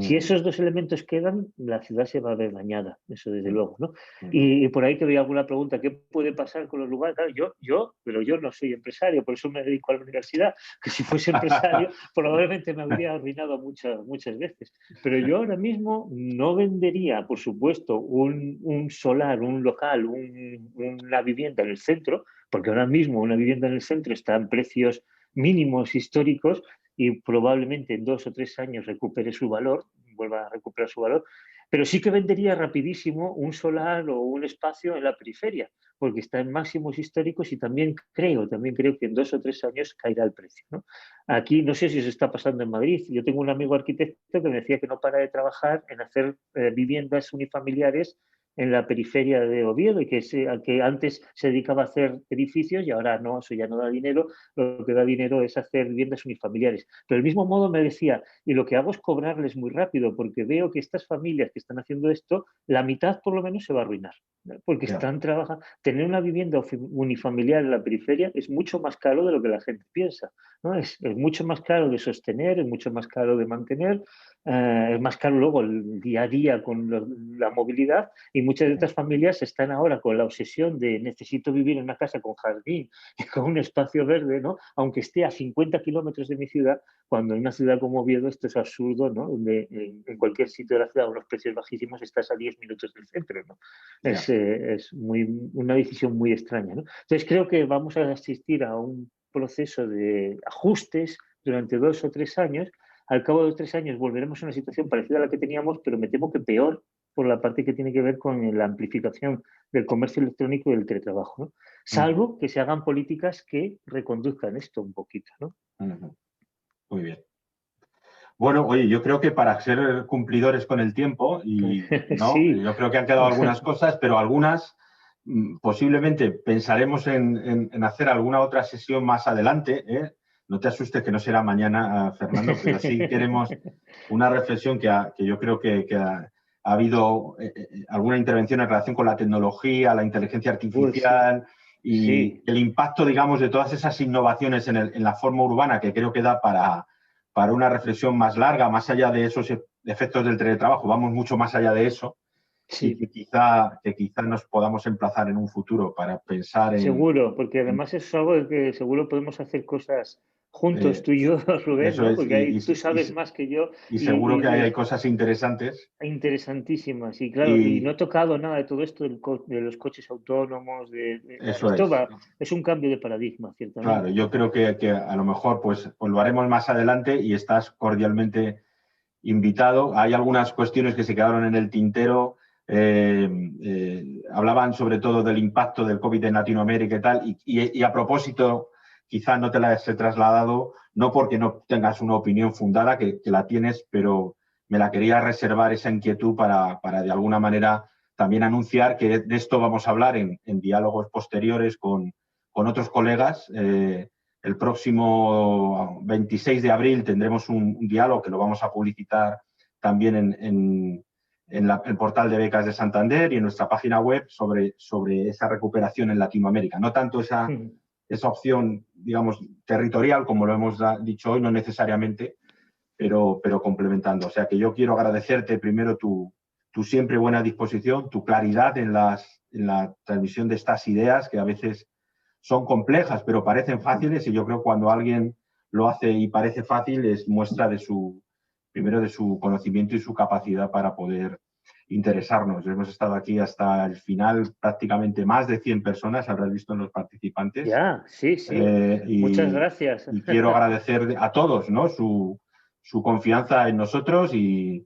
Si esos dos elementos quedan, la ciudad se va a ver dañada, eso desde luego, ¿no? Y por ahí te doy alguna pregunta, ¿qué puede pasar con los lugares? Claro, pero yo no soy empresario, por eso me dedico a la universidad, que si fuese empresario probablemente me habría arruinado muchas veces. Pero yo ahora mismo no vendería, por supuesto, un solar, un local, una vivienda en el centro, porque ahora mismo una vivienda en el centro está en precios mínimos históricos y probablemente en 2 o 3 años recupere su valor, vuelva a recuperar su valor, pero sí que vendería rapidísimo un solar o un espacio en la periferia, porque está en máximos históricos y también creo que en 2 o 3 años caerá el precio, ¿no? Aquí no sé si se está pasando en Madrid. Yo tengo un amigo arquitecto que me decía que no para de trabajar en hacer viviendas unifamiliares en la periferia de Oviedo y que antes se dedicaba a hacer edificios y ahora no, eso ya no da dinero, lo que da dinero es hacer viviendas unifamiliares. Pero del mismo modo me decía, y lo que hago es cobrarles muy rápido porque veo que estas familias que están haciendo esto, la mitad por lo menos se va a arruinar, ¿no? Porque están trabajando. Tener una vivienda unifamiliar en la periferia es mucho más caro de lo que la gente piensa, ¿no? Es mucho más caro de sostener, es mucho más caro de mantener, es más caro luego el día a día con la movilidad y muchas de estas familias están ahora con la obsesión de necesito vivir en una casa con jardín y con un espacio verde, ¿no? Aunque esté a 50 kilómetros de mi ciudad, cuando en una ciudad como Oviedo esto es absurdo, ¿no? Donde en cualquier sitio de la ciudad a unos precios bajísimos estás a 10 minutos del centro, ¿no? Es una decisión muy extraña, ¿no? Entonces creo que vamos a asistir a un proceso de ajustes durante 2 o 3 años. Al cabo de los 3 años volveremos a una situación parecida a la que teníamos, pero me temo que peor por la parte que tiene que ver con la amplificación del comercio electrónico y del teletrabajo, ¿no? Salvo que se hagan políticas que reconduzcan esto un poquito, ¿no? Muy bien. Bueno, oye, yo creo que para ser cumplidores con el tiempo, y no, sí. yo creo que han quedado algunas cosas, pero algunas posiblemente pensaremos en hacer alguna otra sesión más adelante, ¿eh? No te asustes que no será mañana, Fernando, pero sí queremos una reflexión que yo creo que ha habido alguna intervención en relación con la tecnología, la inteligencia artificial y el impacto, digamos, de todas esas innovaciones en la forma urbana, que creo que da para una reflexión más larga, más allá de esos efectos del teletrabajo, vamos mucho más allá de eso. Sí. Y que quizá nos podamos emplazar en un futuro para pensar en... Seguro, porque además es algo que seguro podemos hacer cosas juntos, tú y yo, Rubén, ¿no? Porque ahí tú sabes más que yo. Y seguro que hay cosas interesantes. Interesantísimas, y claro, y no he tocado nada de todo esto de los coches autónomos, eso es. Es un cambio de paradigma, ciertamente. Claro, yo creo que a lo mejor pues lo haremos más adelante y estás cordialmente invitado. Hay algunas cuestiones que se quedaron en el tintero. Hablaban sobre todo del impacto del COVID en Latinoamérica y tal, y a propósito, quizás no te las he trasladado, no porque no tengas una opinión fundada, que la tienes, pero me la quería reservar esa inquietud para de alguna manera también anunciar que de esto vamos a hablar en diálogos posteriores con otros colegas. El próximo 26 de abril tendremos un diálogo que lo vamos a publicitar también en el portal de becas de Santander y en nuestra página web sobre esa recuperación en Latinoamérica. No tanto esa opción, digamos, territorial, como lo hemos dicho hoy, no necesariamente, pero complementando. O sea que yo quiero agradecerte primero tu siempre buena disposición, tu claridad en la transmisión de estas ideas que a veces son complejas, pero parecen fáciles, y yo creo que cuando alguien lo hace y parece fácil es muestra primero de su conocimiento y su capacidad para poder interesarnos. Hemos estado aquí hasta el final, prácticamente más de 100 personas, habrás visto en los participantes. Ya, sí. Muchas gracias. Y quiero agradecer a todos, ¿no?, su confianza en nosotros y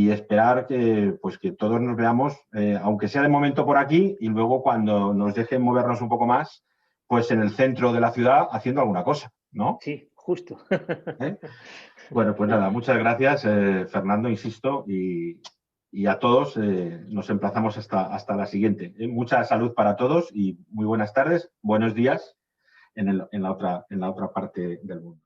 esperar que todos nos veamos, aunque sea de momento por aquí, y luego cuando nos dejen movernos un poco más, pues en el centro de la ciudad haciendo alguna cosa, ¿no? Sí, justo. Bueno, pues nada, muchas gracias, Fernando, insisto, y a todos nos emplazamos hasta la siguiente. Mucha salud para todos y muy buenas tardes, buenos días en la otra parte del mundo.